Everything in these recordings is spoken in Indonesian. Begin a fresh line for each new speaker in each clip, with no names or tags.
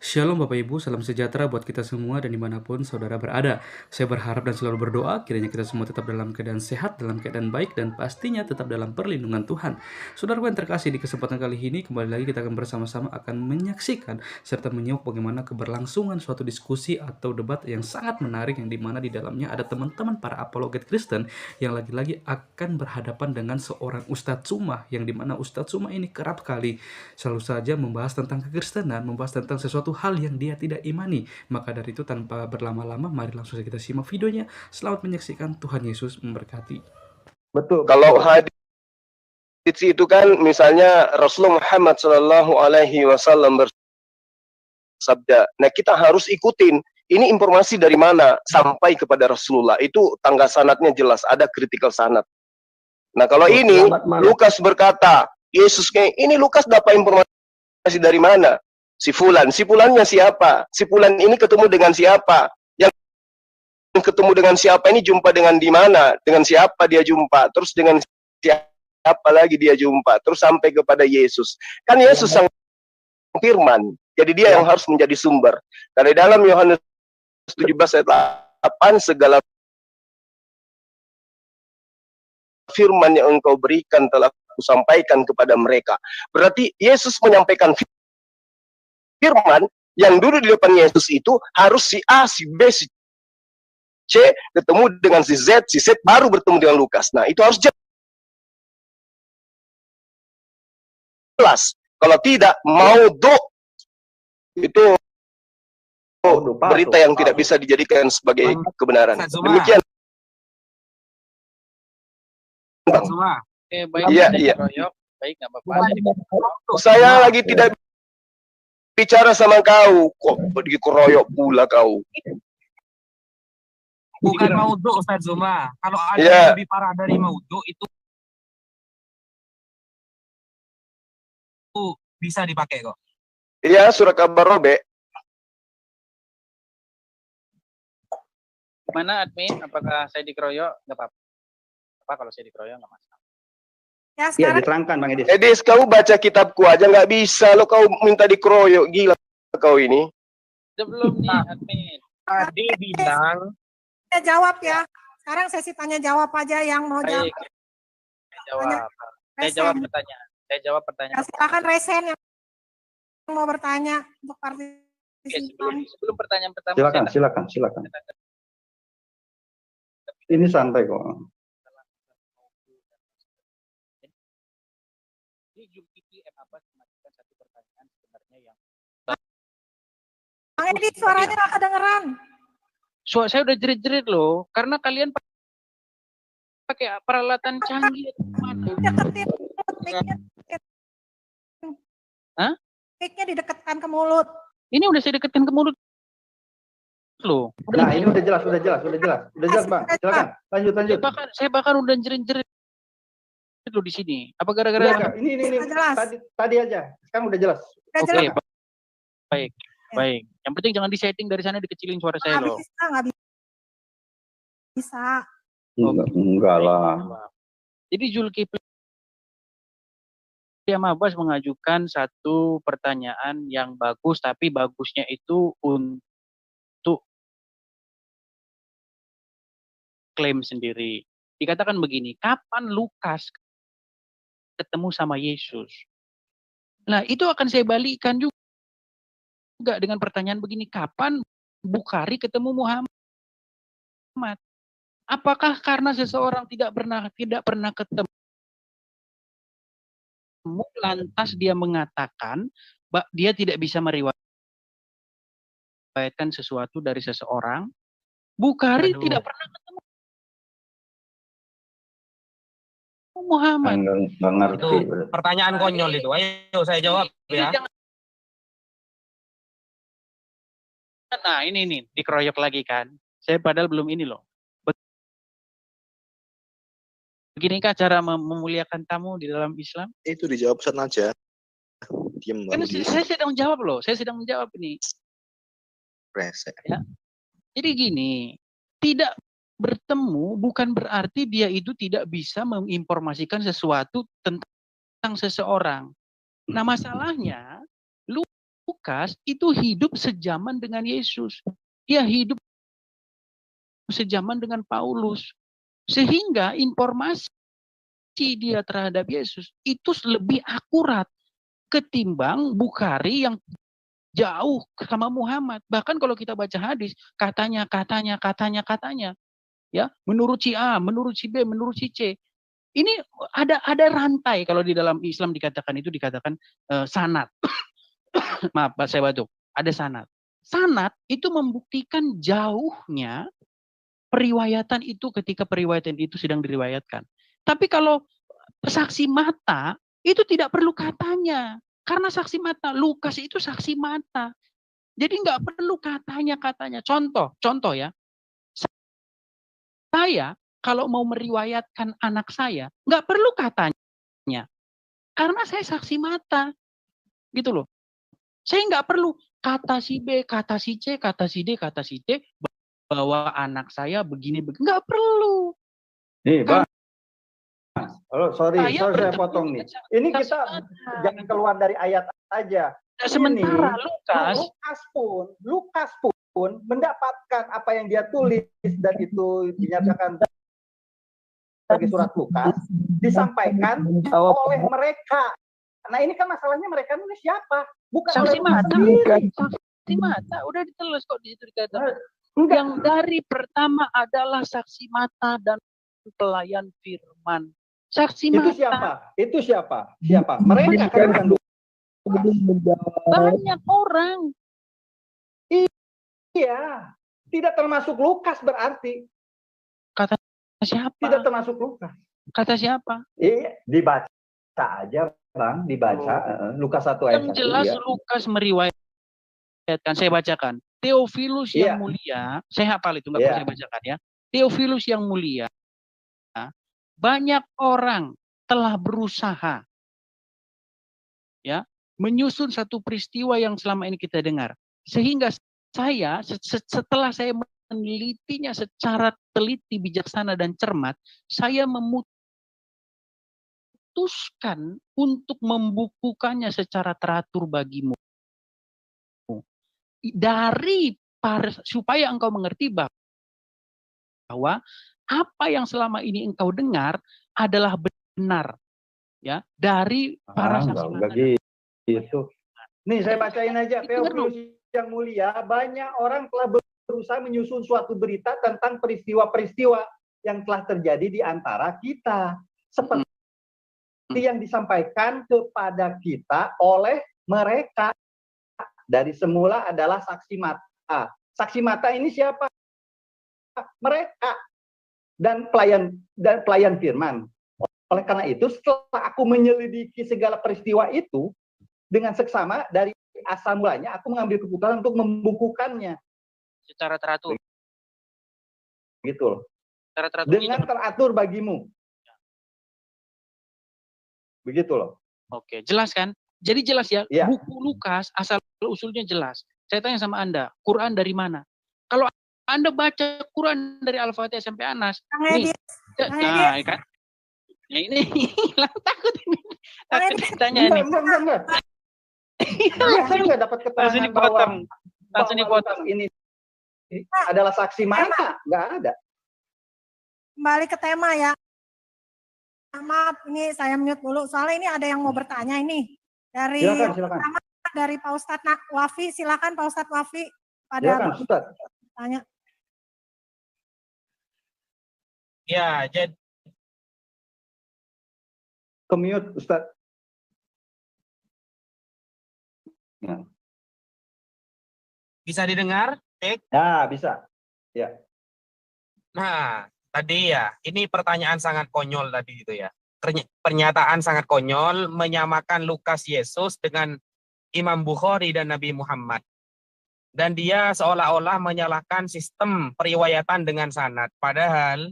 Shalom Bapak Ibu, salam sejahtera buat kita semua dan dimanapun saudara berada. Saya berharap dan selalu berdoa kiranya kita semua tetap dalam keadaan sehat, dalam keadaan baik, dan pastinya tetap dalam perlindungan Tuhan. Saudara yang terkasih, di kesempatan kali ini kembali lagi kita akan bersama-sama akan menyaksikan serta menyimak bagaimana keberlangsungan suatu diskusi atau debat yang sangat menarik, yang dimana di dalamnya ada teman-teman para apologet Kristen yang lagi-lagi akan berhadapan dengan seorang Ustadz Sumah, yang dimana Ustadz Sumah ini kerap kali selalu saja membahas tentang kekristenan, membahas tentang sesuatu hal yang dia tidak imani. Maka dari itu tanpa berlama-lama, mari langsung saja kita simak videonya. Selamat menyaksikan, Tuhan Yesus memberkati.
Betul. Kalau hadis itu kan misalnya Rasulullah Muhammad Shallallahu Alaihi Wasallam bersabda. Nah kita harus ikutin. Ini informasi dari mana sampai kepada Rasulullah. Itu tangga sanadnya jelas. Ada critical sanad. Nah kalau ini Lukas berkata, Yesus kayak ini Lukas dapat informasi dari mana? Si fulannya siapa? Si fulan ini ketemu dengan siapa? Yang ketemu dengan siapa ini jumpa dengan di mana? Dengan siapa dia jumpa? Terus dengan siapa lagi dia jumpa? Terus sampai kepada Yesus. Kan Yesus sang firman. Jadi dia yang harus menjadi sumber. Dari dalam Yohanes 17 ayat 8 segala firman yang engkau berikan telah kusampaikan kepada mereka. Berarti Yesus menyampaikan firman yang dulu di depan Yesus itu harus si A, si B, si C ketemu dengan si Z baru bertemu dengan Lukas. Nah, itu harus jelas. Kalau tidak, maudhu itu berita yang tidak bisa dijadikan sebagai kebenaran. Demikian. Iya. Baik, nggak apa-apa. Saya lagi tidak bicara sama kau, kok dikeroyok pula kau.
Bukan maudhu, Ustaz Zuma. Kalau ada yang lebih parah dari maudhu itu bisa dipakai kok.
Iya, surat kabar robek.
Mana admin? Apakah saya dikeroyok? Nggak apa-apa kalau saya dikeroyok, nggak masalah.
Ya, sekarang
diterangkan Bang Edis.
Edis, kau baca kitabku aja nggak bisa, lo kau minta dikeroyok, gila kau ini.
Belum nih admin.
Tadi bilang.
saya jawab ya. Sekarang sesi tanya jawab aja yang mau jawab.
Saya jawab pertanyaan. Saya jawab pertanyaan.
Silakan resen yang mau bertanya untuk partisipan.
Sebelum pertanyaan pertama.
Silakan. Ini santai kok.
Satu pertanyaan sebenarnya yang
Bang Edi, suaranya nggak kedengeran.
saya udah jerit-jerit loh, karena kalian pakai peralatan canggih. Hah?
Mic-nya didekatkan ke mulut.
Ini udah saya dekatkan ke mulut loh.
Nah, ini udah jelas Bang. Silakan, lanjut.
Saya bahkan udah jerit-jerit loh di sini. Apa gara-gara
ini tadi aja. Sekarang udah jelas.
Oke, baik. Yang penting jangan disetting dari sana, dikecilin suara saya loh.
Nggak bisa.
Enggak lah.
Jadi Zulkifli Mabas mengajukan satu pertanyaan yang bagus, tapi bagusnya itu untuk klaim sendiri. Dikatakan begini, kapan Lukas ketemu sama Yesus? Nah, itu akan saya balikkan juga dengan pertanyaan begini, kapan Bukhari ketemu Muhammad? Apakah karena seseorang tidak pernah ketemu, lantas dia mengatakan dia tidak bisa meriwayatkan sesuatu dari seseorang? Bukhari tidak pernah ketemu Muhammad.
Nggak ngerti.
Itu pertanyaan konyol itu. Ayo saya jawab ya.
Nah, ini nih dikeroyok lagi kan. Saya padahal belum ini loh. Beginikah cara memuliakan tamu di dalam Islam?
Itu dijawab pesan aja. Diam.
Kan saya sedang menjawab loh. Saya sedang menjawab ini.
Resek.
Ya. Jadi gini, tidak bertemu bukan berarti dia itu tidak bisa menginformasikan sesuatu tentang seseorang. Nah, masalahnya Lukas itu hidup sejaman dengan Yesus. Dia hidup sejaman dengan Paulus. Sehingga informasi dia terhadap Yesus itu lebih akurat ketimbang Bukhari yang jauh sama Muhammad. Bahkan kalau kita baca hadis, katanya. Ya, menurut si A, menurut si B, menurut si C. Ini ada rantai kalau di dalam Islam dikatakan sanad. Maaf, saya batuk. Ada sanad. Sanad itu membuktikan jauhnya periwayatan itu ketika periwayatan itu sedang diriwayatkan. Tapi kalau saksi mata itu tidak perlu katanya. Karena saksi mata, Lukas itu saksi mata. Jadi nggak perlu katanya. Contoh ya. Saya kalau mau meriwayatkan anak saya, nggak perlu katanya. Karena saya saksi mata. Gitu loh. Saya nggak perlu kata si B, kata si C, kata si D, kata si D, bahwa anak saya begini. Nggak perlu.
Nih, Bang. Sorry saya potong nih. Ini kita jangan keluar dari ayat aja.
Sementara
Lukas pun mendapatkan apa yang dia tulis dan itu dinyatakan sebagai surat Lukas disampaikan oleh mereka. Nah ini kan masalahnya mereka nulis siapa? Bukan
saksi mata, bukan saksi mata. Udah diteles kok di situ dikatakan. Yang dari pertama adalah saksi mata dan pelayan firman. Saksi mata.
Itu siapa? Mereka kan
banyak orang.
Iya, tidak termasuk Lukas berarti.
Kata siapa?
Tidak termasuk Lukas.
Kata siapa?
Iya, dibaca aja, Bang, dibaca. Lukas 1 ayat 1.
Yang jelas ya. Lukas meriwayatkan, saya bacakan. Theophilus yang mulia, saya hafal itu, nggak perlu saya bacakan ya. Theophilus yang mulia, banyak orang telah berusaha ya menyusun satu peristiwa yang selama ini kita dengar. Sehingga saya setelah saya menelitinya secara teliti, bijaksana dan cermat, saya memutuskan untuk membukukannya secara teratur bagimu. Supaya engkau mengerti bahwa apa yang selama ini engkau dengar adalah benar ya dari para saksi mata.
Gitu. Nih saya bacain aja. Theophilus yang mulia, banyak orang telah berusaha menyusun suatu berita tentang peristiwa-peristiwa yang telah terjadi di antara kita. Seperti yang disampaikan kepada kita oleh mereka. Dari semula adalah saksi mata. Saksi mata ini siapa? Mereka. Dan pelayan firman. Oleh karena itu, setelah aku menyelidiki segala peristiwa itu, dengan seksama dari asal mulanya, aku mengambil keputusan untuk membukukannya.
Secara teratur.
Gitu loh.
Secara teratur
dengan teratur bagimu. Begitu loh.
Oke, jelas kan? Jadi jelas ya,
ya.
Buku Lukas asal-usulnya jelas. Saya tanya sama Anda, Quran dari mana? Kalau Anda baca Quran dari Al-Fatihah sampai Anas, nih, nah, kan? Ya ini hilang takut ini. Takut ditanya ini.
Enggak. Saya nggak dapat keterangan
langsung dipotong.
Ini adalah saksi mata, nggak ada.
Kembali ke tema ya. Maaf, ini saya mute dulu. Soalnya ini ada yang mau bertanya ini dari
silakan.
Dari Pak Ustadz Wafi. Silakan Pak Ustadz Wafi.
Silakan Ustadz.
Tanya.
Ya, jadi
Ke-mute Ustadz. Ya.
bisa didengar?
Ya, bisa. Ya.
Nah, tadi ya, ini pertanyaan sangat konyol tadi itu ya. Pernyataan sangat konyol menyamakan Lukas Yesus dengan Imam Bukhari dan Nabi Muhammad. Dan dia seolah-olah menyalahkan sistem periwayatan dengan sanad. Padahal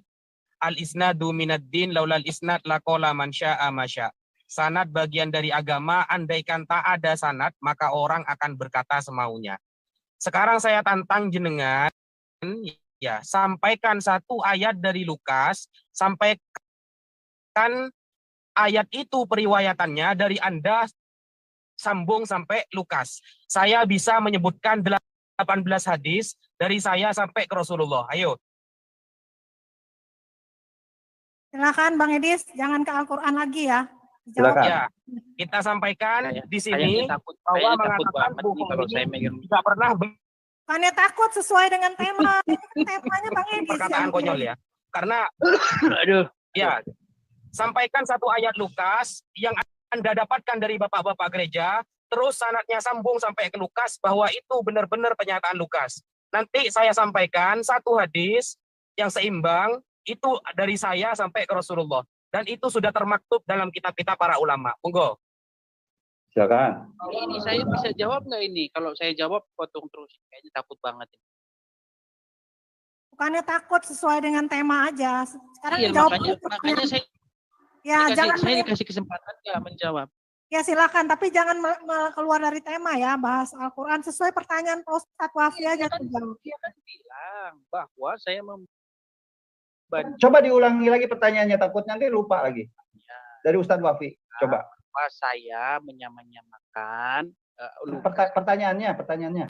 al-isnadu minad-din laulal isnad laqala man syaa ma syaa. Sanad bagian dari agama, andaikan tak ada sanad, maka orang akan berkata semaunya. Sekarang saya tantang jenengan, ya, sampaikan satu ayat dari Lukas, sampaikan ayat itu periwayatannya dari Anda sambung sampai Lukas. Saya bisa menyebutkan 18 hadis dari saya sampai ke Rasulullah. Ayo.
Silakan Bang Edis, jangan ke Al-Quran lagi ya.
Silakan.
Ya, kita sampaikan di sini
Kayaknya takut
mengatakan
banget nih kalau saya megang
tidak pernah
Bukannya takut sesuai dengan tema. Temanya Bang Edis.
perkataan konyol ya. Karena
aduh.
ya, sampaikan satu ayat Lukas yang Anda dapatkan dari bapak-bapak gereja, terus sanadnya sambung sampai ke Lukas bahwa itu benar-benar pernyataan Lukas. Nanti saya sampaikan satu hadis yang seimbang itu dari saya sampai ke Rasulullah, dan itu sudah termaktub dalam kitab-kitab para ulama. Monggo.
Silakan.
Ini saya bisa jawab nggak ini? Kalau saya jawab potong terus, kayaknya takut banget.
Bukannya takut sesuai dengan tema aja. Sekarang
Iya,
jawab.
makanya saya
Ya,
dikasih kesempatan nggak menjawab.
Ya silakan, tapi jangan keluar dari tema ya, bahas Al-Quran sesuai pertanyaan Pak Ustadz Wafi aja.
Dia kan bilang bahwa saya
Coba diulangi lagi pertanyaannya, takut nanti lupa lagi. Dari Ustadz Wafi, coba.
bahwa saya menyamakan
Pertanyaannya.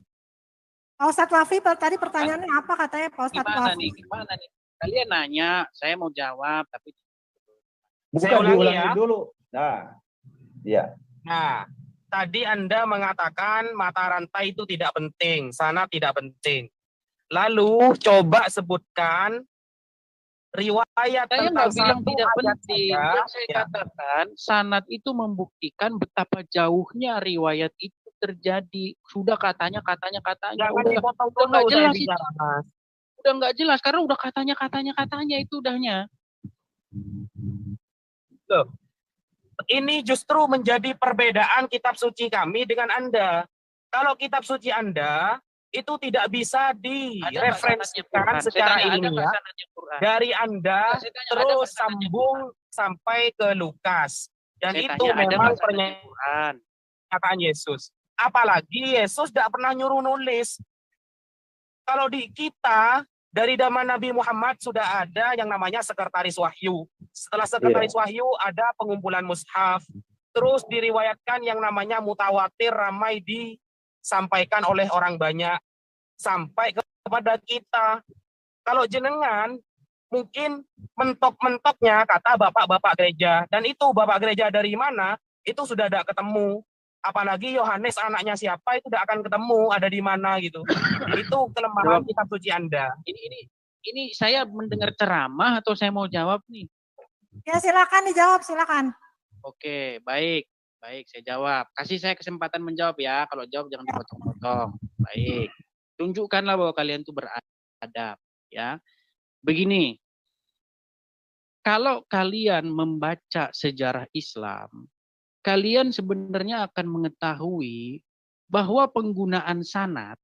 Pak Ustadz Wafi tadi pertanyaannya apa katanya Pak Ustadz Wafi?
Gimana nih? Kalian nanya, saya mau jawab, tapi
Bukan
Saya ulangi
diulangi
ya.
dulu. Nah, iya.
Nah, tadi Anda mengatakan mata rantai itu tidak penting, sana tidak penting. Lalu coba sebutkan riwayat
saya
tentang
nggak bilang
satu
tidak
ayat
penting.
saja.
Yang saya katakan, sanad itu membuktikan betapa jauhnya riwayat itu terjadi. Sudah katanya.
Jangan
Udah
dipotong
nggak
dulu,
jelas
saya
itu.
bicara.
Udah nggak jelas karena udah katanya itu udahnya.
Loh, ini justru menjadi perbedaan kitab suci kami dengan Anda. Kalau kitab suci Anda itu tidak bisa direferensikan secara ilmiah dari Anda terus sambung sampai ke Lukas. Dan itu memang pernyataan Yesus. Apalagi Yesus tidak pernah nyuruh nulis. Kalau di kita dari zaman Nabi Muhammad sudah ada yang namanya sekretaris wahyu. Setelah sekretaris wahyu ada pengumpulan mushaf. Terus diriwayatkan yang namanya mutawatir, ramai disampaikan oleh orang banyak sampai kepada kita. Kalau jenengan mungkin mentok-mentoknya kata bapak-bapak gereja, dan itu bapak gereja dari mana itu sudah tidak ketemu. Apalagi Yohanes anaknya siapa itu tidak akan ketemu ada di mana gitu. Itu kelemahan kitab suci Anda.
Ini saya mendengar ceramah atau saya mau jawab nih?
Ya silakan dijawab, silakan.
Oke, baik, saya jawab. Kasih saya kesempatan menjawab ya. Kalau jawab jangan dipotong-potong. Baik, tunjukkanlah bahwa kalian tuh beradab, ya. Begini, kalau kalian membaca sejarah Islam, kalian sebenarnya akan mengetahui bahwa penggunaan sanad,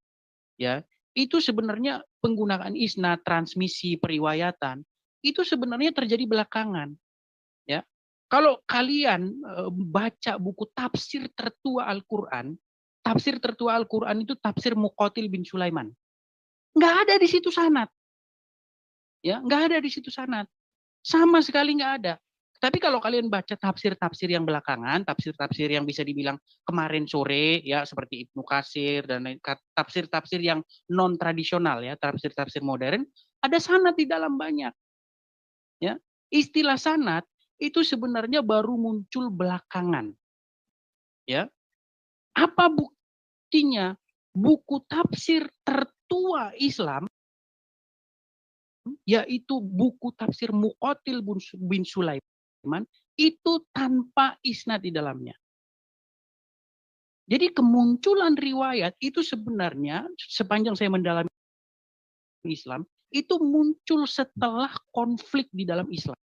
ya, itu sebenarnya penggunaan isnad, transmisi, periwayatan, itu sebenarnya terjadi belakangan. Ya. Kalau kalian baca buku tafsir tertua Al-Quran itu tafsir Muqatil bin Sulaiman. Nggak ada di situ sanad. Ya, nggak ada di situ sanad. Sama sekali nggak ada. Tapi kalau kalian baca tafsir-tafsir yang belakangan, tafsir-tafsir yang bisa dibilang kemarin sore, ya seperti Ibnu Katsir dan tafsir-tafsir yang non tradisional, ya tafsir-tafsir modern, ada sanad di dalam banyak. Ya, istilah sanad itu sebenarnya baru muncul belakangan. Ya, apa buktinya? Buku tafsir tertua Islam, yaitu buku tafsir Muqatil bin Sulaiman, itu tanpa isnad di dalamnya. Jadi kemunculan riwayat itu sebenarnya sepanjang saya mendalami Islam itu muncul setelah konflik di dalam Islam.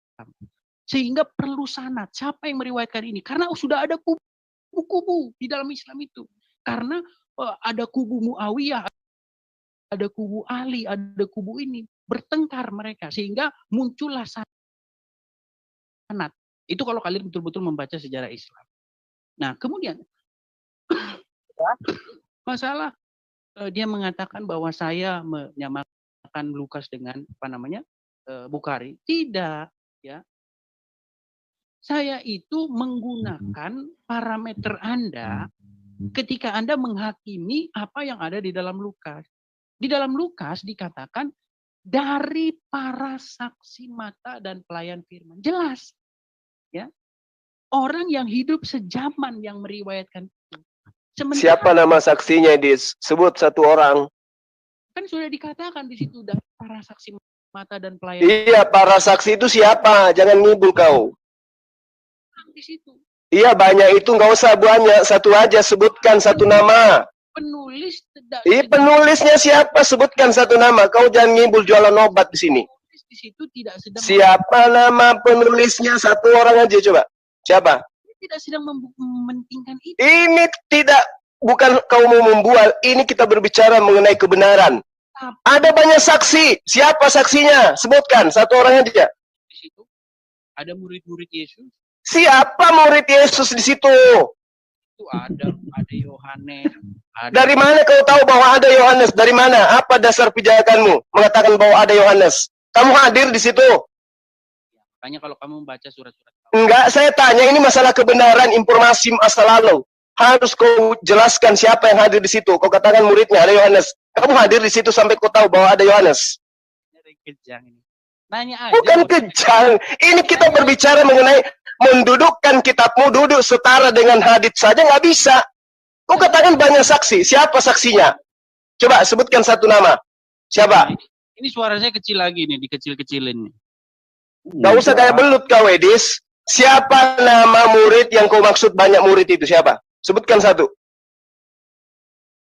Sehingga perlu sanad. Siapa yang meriwayatkan ini? Karena sudah ada kubu-kubu di dalam Islam itu. Karena ada kubu Muawiyah, ada kubu Ali, ada kubu ini. Bertengkar mereka. Sehingga muncullah sanad. Itu kalau kalian betul-betul membaca sejarah Islam. Nah, kemudian masalah dia mengatakan bahwa saya menyamakan Lukas dengan Bukhari. Tidak, ya. Saya itu menggunakan parameter Anda ketika Anda menghakimi apa yang ada di dalam Lukas. Di dalam Lukas dikatakan dari para saksi mata dan pelayan firman. Jelas. Ya. Orang yang hidup sejaman yang meriwayatkan itu.
Siapa nama saksinya, Dis? Sebut satu orang.
Kan sudah dikatakan di situ dari para saksi mata dan pelayan.
Iya, para saksi itu siapa? Jangan ngibul kau.
Di situ.
Iya, banyak itu, nggak usah banyak. Satu aja, sebutkan satu nama.
Penulis tidak.
Iya, penulisnya siapa? Sebutkan satu nama. Kau jangan ngibul jualan obat di sini.
Penulis di situ tidak sedang.
Siapa nama penulisnya? Satu orang aja coba. Siapa?
Tidak sedang mementingkan itu.
Ini tidak, bukan kau mau membuat. Ini kita berbicara mengenai kebenaran. Ada banyak saksi. Siapa saksinya? Sebutkan satu orang aja.
Di situ ada murid-murid Yesus.
Siapa murid Yesus di situ?
Itu ada Yohanes.
Dari mana kau tahu bahwa ada Yohanes? Dari mana? Apa dasar pijakanmu mengatakan bahwa ada Yohanes? Kamu hadir di situ?
Makanya kalau kamu membaca surat-surat.
Enggak, saya tanya ini masalah kebenaran informasi masa lalu. Harus kau jelaskan siapa yang hadir di situ. Kau katakan muridnya ada Yohanes. Kamu hadir di situ sampai kau tahu bahwa ada Yohanes.
Kejang ini. Nanya aja.
Bukan kejang. Ini kita berbicara mengenai mendudukkan kitabmu duduk setara dengan hadits saja nggak bisa. Kau katakan banyak saksi. Siapa saksinya? Coba sebutkan satu nama. Siapa?
Ini suara saya kecil lagi nih, dikecil-kecilin nih.
Gak usah kayak belut kau, Edis. Siapa nama murid yang kau maksud banyak murid itu? Siapa? Sebutkan satu.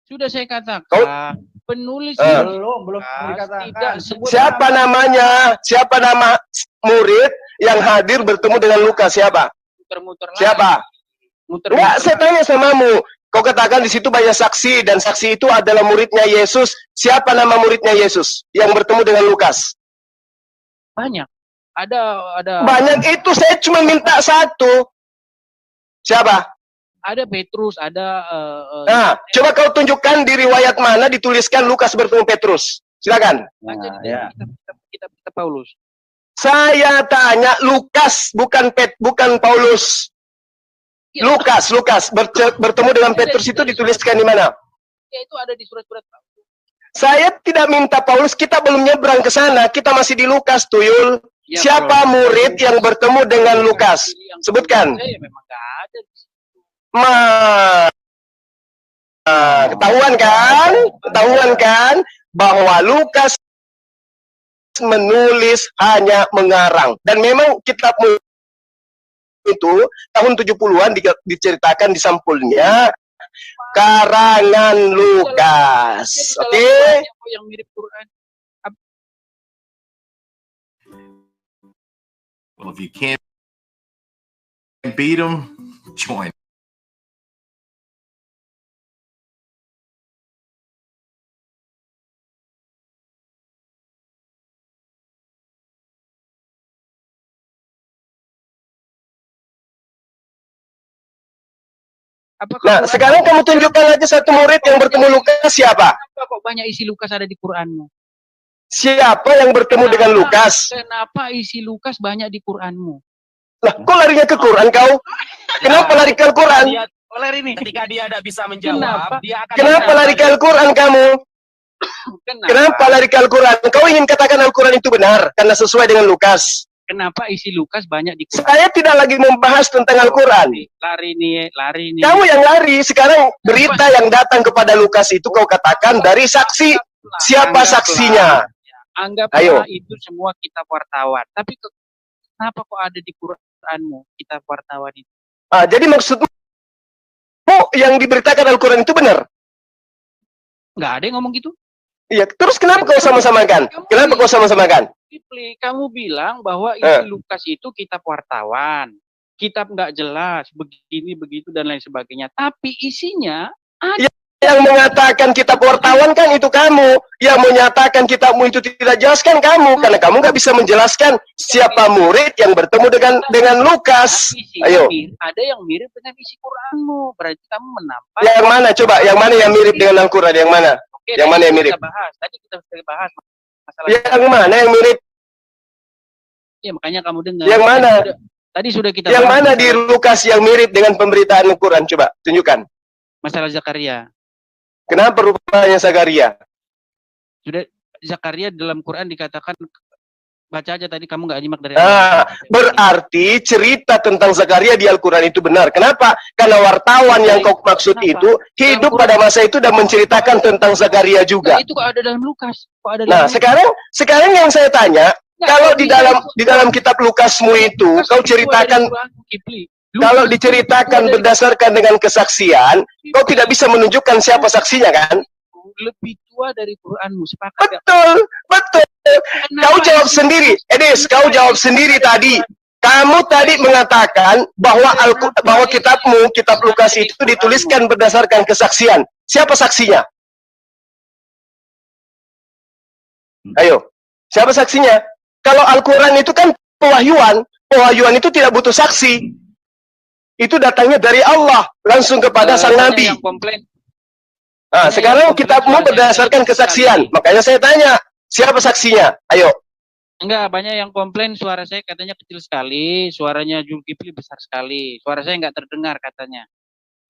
Sudah saya katakan, penulis
belum dikatakan.
tidak
Siapa namanya? Siapa nama murid yang hadir bertemu dengan Lukas? Siapa?
muter-muter lagi.
Siapa?
Muter-muter.
Enggak, saya tanya samamu. Kau katakan di situ banyak saksi dan saksi itu adalah muridnya Yesus. Siapa nama muridnya Yesus yang bertemu dengan Lukas?
Banyak. Ada
Banyak itu, saya cuma minta satu. Siapa?
ada Petrus, ada
Nah, coba kau tunjukkan di riwayat mana dituliskan Lukas bertemu Petrus. Silakan.
baca di
ya.
kitab Paulus.
Saya tanya Lukas, bukan Paulus.
Ya,
Lukas bertemu dengan Petrus itu dituliskan di mana?
ya, itu ada di surat-surat Paulus.
Saya tidak minta Paulus, kita belum nyebrang ke sana, kita masih di Lukas, Tuyul.
Ya,
Siapa
kalau-
murid yang bertemu dengan Lukas?
Yang
Sebutkan.
saya memang nggak ada di situ.
Ketahuan kan bahwa Lukas menulis hanya mengarang, dan memang kitabmu itu tahun 70-an diceritakan di sampulnya karangan Lukas.
Jadi dalam
Oke?
Quran yang mirip Quran.
Well, if you can't beat them, join.
Apakah
Nah,
Quran-
sekarang kamu tunjukkan aja satu murid yang bertemu Lukas. Siapa?
Kenapa kok banyak isi Lukas ada di Quranmu?
Siapa yang bertemu dengan Lukas?
Kenapa isi Lukas banyak di Quranmu?
Lah, kok larinya ke Quran kau? Kenapa lari ke Al-Quran?
Dia,
Oler ini.
ketika dia tidak bisa
Kenapa?
menjawab, dia akan
Kenapa lari ke Al-Quran kamu? Kenapa lari ke Al-Quran? Kau ingin katakan Al-Quran itu benar karena sesuai dengan Lukas.
Kenapa isi Lukas banyak di Quran?
Saya tidak lagi membahas tentang Al-Quran.
Lari nih.
Kamu yang lari. Sekarang berita yang datang kepada Lukas itu kau katakan dari saksi. Siapa saksinya?
Anggaplah
Ayo.
itu semua kitab wartawan. Tapi kenapa kok ada di Quranmu kitab wartawan itu?
Jadi maksudmu yang diberitakan Al-Quran itu benar?
Nggak ada yang ngomong gitu.
Iya. Terus kenapa kau sama-samakan? Kenapa kau sama-samakan?
Kipli, kamu bilang bahwa isi Lukas itu kitab wartawan. Kitab nggak jelas, begini, begitu, dan lain sebagainya. Tapi isinya ada.
Yang mengatakan kitab wartawan kan itu kamu. Yang menyatakan kitabmu itu tidak jelas kan kamu. Karena kamu nggak bisa menjelaskan siapa murid yang bertemu dengan Lukas.
Isinya
Ayo.
ada yang mirip dengan isi Quranmu. Berarti kamu menampak.
Yang mana coba? Yang mana yang mirip dengan Al-Quran? Yang mana?
Oke,
yang
tadi
mana yang
kita
mirip?
bahas. Tadi kita sudah bahas masalah.
Yang mana yang mirip?
Ya, makanya kamu dengar.
Yang mana?
Tadi sudah kita
Yang
bahas
mana di
masalah-
Lukas yang mirip dengan pemberitaan Al-Quran? Coba tunjukkan.
Masalah Zakaria.
Kenapa rupanya Zakaria?
Sudah Zakaria dalam Quran dikatakan, baca aja tadi kamu nggak nyimak dari
Nah,
awal.
berarti cerita tentang Zakaria di Al-Quran itu benar. Kenapa? Karena wartawan yang kau maksud itu hidup pada masa itu dan menceritakan tentang Zakaria juga.
Itu kok ada dalam Lukas. Kok ada
Nah,
dalam
sekarang yang saya tanya, kalau di dalam kitab Lukasmu itu kau ceritakan, kalau diceritakan berdasarkan dengan kesaksian, kau tidak bisa menunjukkan siapa saksinya, kan?
Lebih tua dari Quranmu, sepakat.
Betul. Kau jawab sendiri, Edis, kau jawab sendiri tadi. Kamu tadi mengatakan bahwa kitabmu, kitab Lukas itu dituliskan berdasarkan kesaksian. Siapa saksinya? Ayo, siapa saksinya? Kalau Al-Quran itu kan pewahyuan. Pewahyuan itu tidak butuh saksi. Itu datangnya dari Allah, langsung kepada sang Nabi. Nah, sekarang kitabmu berdasarkan kesaksian. Makanya saya tanya, siapa saksinya? Ayo.
Enggak, banyak yang komplain suara saya katanya kecil sekali, suaranya Zulkifli besar sekali, suara saya nggak terdengar katanya.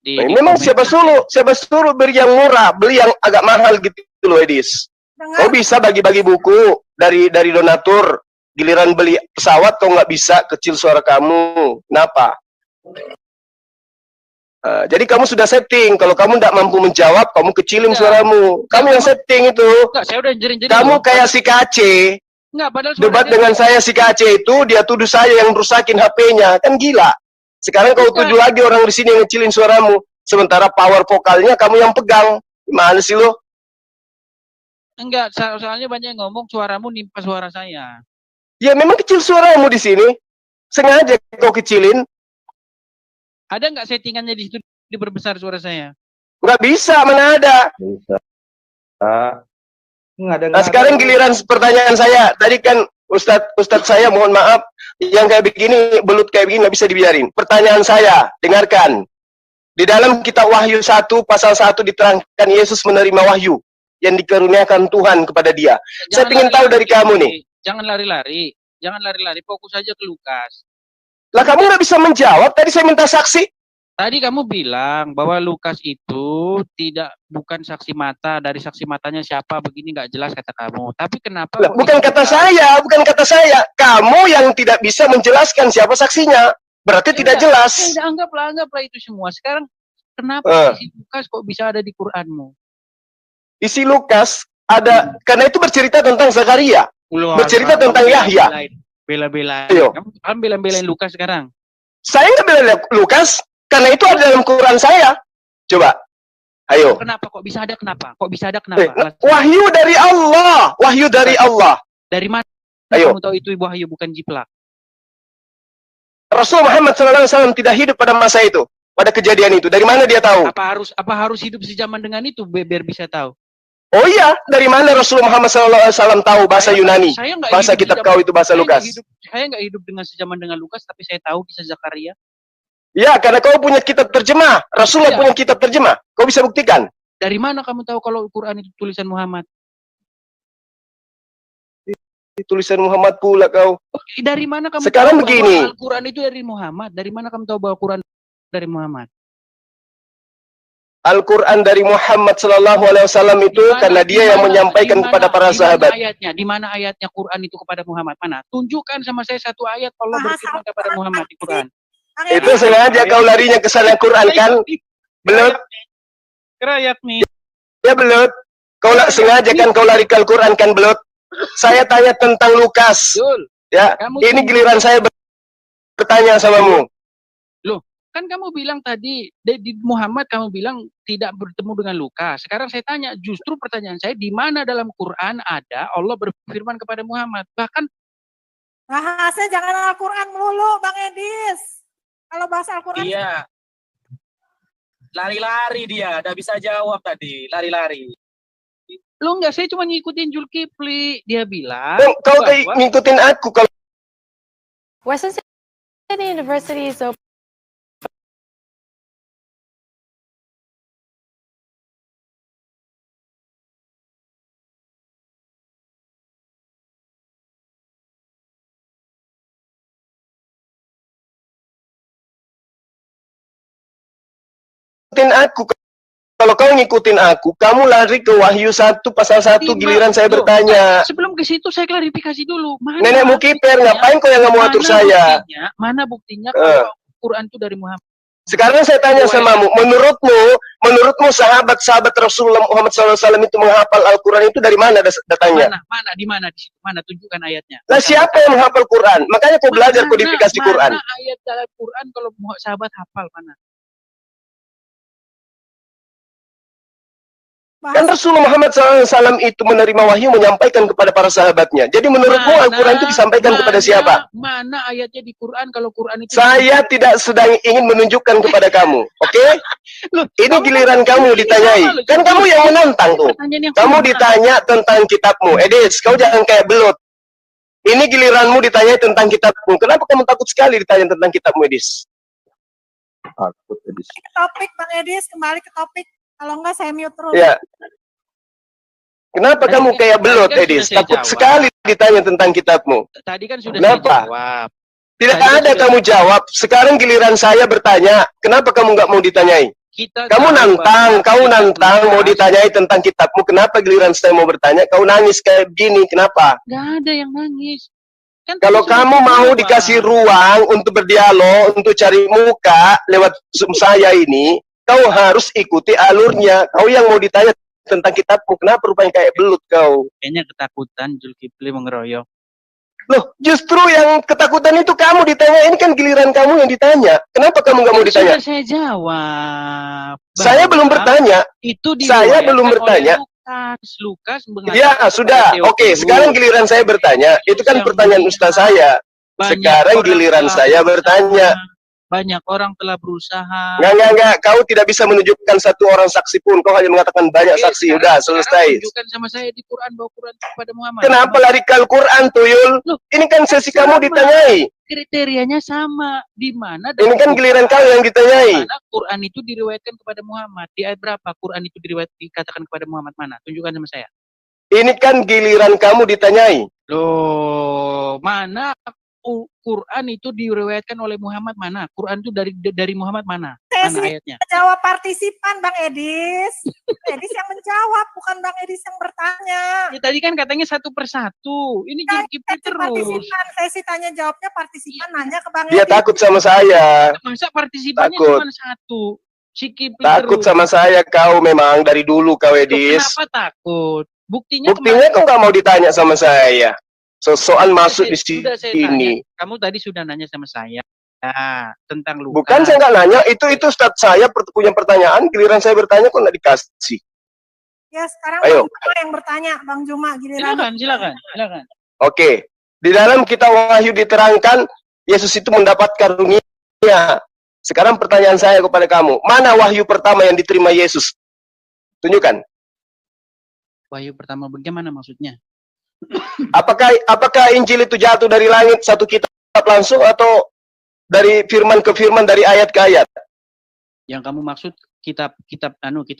Memang siapa suruh beli yang murah, beli yang agak mahal gitu loh, Edis. Kau bisa bagi-bagi buku dari donatur, giliran beli pesawat kau nggak bisa, kecil suara kamu. Kenapa? Jadi kamu sudah setting, kalau kamu tidak mampu menjawab, kamu kecilin suaramu. Kamu yang setting itu.
Enggak, saya udah jerin-jerin.
Kamu kayak si Kace. Debat dengan saya si Kace itu, dia tuduh saya yang rusakin HP-nya. Kan gila. Sekarang kau tuduh lagi orang di sini yang ngecilin suaramu. Sementara power vokalnya kamu yang pegang. Gimana sih lo?
Enggak, soalnya banyak yang ngomong suaramu nimpa suara saya.
Ya memang kecil suaramu di sini. Sengaja kau kecilin.
Ada nggak settingannya di situ diperbesar suara saya?
Nggak bisa, mana ada.
Bisa.
Nah, sekarang giliran pertanyaan saya. Tadi kan Ustadz saya mohon maaf, yang kayak begini, belut kayak begini nggak bisa dibiarin. Pertanyaan saya, dengarkan. Di dalam kitab Wahyu 1 pasal 1 diterangkan Yesus menerima wahyu yang dikaruniakan Tuhan kepada dia. Saya ingin tahu dari kamu nih.
Jangan lari-lari, fokus saja ke Lukas.
Lah kamu nggak bisa menjawab, tadi saya minta saksi.
Tadi kamu bilang bahwa Lukas itu bukan saksi mata, dari saksi matanya siapa begini nggak jelas kata kamu. Tapi kenapa?
Lah, bukan kata saya. Kamu yang tidak bisa menjelaskan siapa saksinya. Berarti tidak jelas.
Anggaplah itu semua. Sekarang kenapa isi Lukas kok bisa ada di Quranmu?
Isi Lukas ada, karena itu bercerita tentang Zakaria. Bercerita tentang Yahya.
Bela-belain. Kamu bela-belain Lukas sekarang.
Saya nggak bela Lukas, karena itu ada dalam Quran saya. Coba, ayo.
Kenapa kok bisa ada? Kenapa?
Wahyu dari Allah. Wahyu dari Allah.
Dari mana?
Ayo.
Kamu tahu itu wahyu bukan jiplak.
Rasul Muhammad SAW tidak hidup pada masa itu, pada kejadian itu. Dari mana dia tahu?
Apa harus hidup sejaman dengan itu biar bisa tahu?
Oh iya, dari mana Rasul Muhammad SAW tahu bahasa Yunani? Bahasa kitab kau itu bahasa Lukas.
Saya nggak hidup dengan sejaman dengan Lukas, tapi saya tahu kisah Zakaria.
Ya, karena kau punya kitab terjemah. Rasulullah punya kitab terjemah. Kau bisa buktikan.
Dari mana kamu tahu kalau Al-Quran itu tulisan Muhammad?
Tulisan Muhammad pula kau.
Dari mana kamu
sekarang
tahu
begini.
bahwa Al-Quran itu dari Muhammad? Dari mana kamu tahu bahwa Al-Quran dari Muhammad?
Al-Quran dari Muhammad SAW itu karena dia yang menyampaikan kepada para sahabat.
Di mana ayatnya Quran itu kepada Muhammad? Mana? Tunjukkan sama saya satu ayat Allah berfirman kepada Muhammad di Quran.
Itu sengaja kau larinya ke sana Quran kan? Belut.
Kerayat nih.
Ya belut. Kau sengaja kan kau lari ke Al-Quran kan belut. Saya tanya tentang Lukas. Ya, ini giliran saya bertanya samamu.
Kan kamu bilang tadi di Muhammad kamu bilang tidak bertemu dengan Lukas. Sekarang saya tanya, justru pertanyaan saya di mana dalam Quran ada Allah berfirman kepada Muhammad? Bahkan
bahasa jangan Al-Quran melulu, Bang Edis. Kalau bahasa Al-Quran.
Iya. Lari-lari dia, udah bisa jawab tadi, lari-lari.
Lo enggak, saya cuma ngikutin Zulkifli. Dia bilang.
Kau ngikutin aku kalau.
Western Sydney University is open.
Aku kalau kau ngikutin aku, kamu lari ke Wahyu 1 pasal 1 giliran saya
Loh,
bertanya.
sebelum ke situ saya klarifikasi dulu. Mana
Nenekmu kiper, ngapain kau yang nggak mau atur saya?
Mana buktinya kalau Quran itu dari Muhammad?
Sekarang saya tanya samamu, menurutmu sahabat-sahabat Rasulullah Muhammad SAW itu menghafal Al-Quran itu dari mana datangnya?
Di mana di situ? Mana tunjukkan ayatnya?
Lah siapa yang menghafal Quran? Makanya kau belajar kodifikasi Quran.
Mana ayat dalam Quran kalau sahabat hafal mana?
Kan Rasulullah Muhammad SAW itu menerima wahyu menyampaikan kepada para sahabatnya. Jadi menurutmu Al-Quran itu disampaikan kepada siapa?
Mana ayatnya di Quran kalau Quran itu?
Saya tidak sedang ingin menunjukkan kepada kamu, oke? Ini giliran kamu ditanyai. Kan kamu yang menantang tuh. Kamu ditanya tentang kitabmu. Edis, kau jangan kayak belut. Ini giliranmu ditanyai tentang kitabmu. Kenapa kamu takut sekali ditanya tentang kitabmu, Edis?
Takut, Edis.
Topik Bang Edis, kembali ke topik. Kalau enggak saya mute terus.
Ya. Kenapa kamu kayak belut, Edis? Takut sekali ditanya tentang kitabmu.
Tadi kan sudah
Kenapa?
saya jawab.
Tidak ada kamu jawab. Sekarang giliran saya bertanya. Kenapa kamu nggak mau ditanyai? Kamu nantang mau ditanyai tentang kitabmu. Kenapa giliran saya mau bertanya? Kau nangis kayak begini. Kenapa?
Nggak ada yang nangis. Kan
kalau kamu mau dikasih ruang untuk berdialog, untuk cari muka lewat saya ini, kau harus ikuti alurnya. Kau yang mau ditanya tentang kitabmu, kenapa rupanya kayak belut kau?
Kayaknya ketakutan Zulkifli mengeroyok.
Loh, justru yang ketakutan itu kamu ditanya. Ini kan giliran kamu yang ditanya. Kenapa kamu nggak mau ditanya?
Sudah saya jawab.
Saya belum bertanya. Saya belum bertanya.
Lukas
ya, sudah. Oke, sekarang giliran saya bertanya. Itu kan pertanyaan ustaz saya. Sekarang giliran saya bertanya.
Banyak orang telah berusaha.
Enggak. Kau tidak bisa menunjukkan satu orang saksi pun. Kau hanya mengatakan banyak saksi. Udah, selesai.
Tunjukkan sama saya di Quran bahwa Quran kepada Muhammad.
Kenapa lari ke Al-Quran, Tuyul? Ini kan sesi kamu ditanyai.
Kriterianya sama. Di mana?
Ini kan giliran kau yang ditanyai.
Mana Quran itu diriwayatkan kepada Muhammad? Di ayat berapa Quran itu dikatakan kepada Muhammad mana? Tunjukkan sama saya.
Ini kan giliran kamu ditanyai.
Loh, mana Quran itu diriwayatkan oleh Muhammad mana? Quran itu dari Muhammad mana? Mana ayatnya?
Jawab partisipan Bang Edis. Edis yang menjawab, bukan Bang Edis yang bertanya.
Ya, tadi kan katanya satu persatu. Ini Zulkifli terus.
Partisipan, sesi tanya jawabnya partisipan nanya ke Bang
Dia
Edis.
takut sama saya.
Masa partisipannya cuma satu?
Takut sama saya kau memang dari dulu kau Edis.
Kenapa takut? Buktinya
kau nggak mau ditanya sama saya. Soal masuk di sini.
Kamu tadi sudah nanya sama saya tentang Lukas.
Bukan saya nggak nanya, itu Ustadz saya punya pertanyaan, giliran saya bertanya kok nggak dikasih.
Ya sekarang
Ayo.
Bang Juma yang bertanya, Bang Juma giliran.
Silakan.
Oke, di dalam kitab Wahyu diterangkan Yesus itu mendapat karunia. Sekarang pertanyaan saya kepada kamu, mana wahyu pertama yang diterima Yesus? Tunjukkan.
Wahyu pertama bagaimana maksudnya?
Apakah Injil itu jatuh dari langit satu kitab langsung atau dari firman ke firman, dari ayat ke ayat?
Yang kamu maksud kitab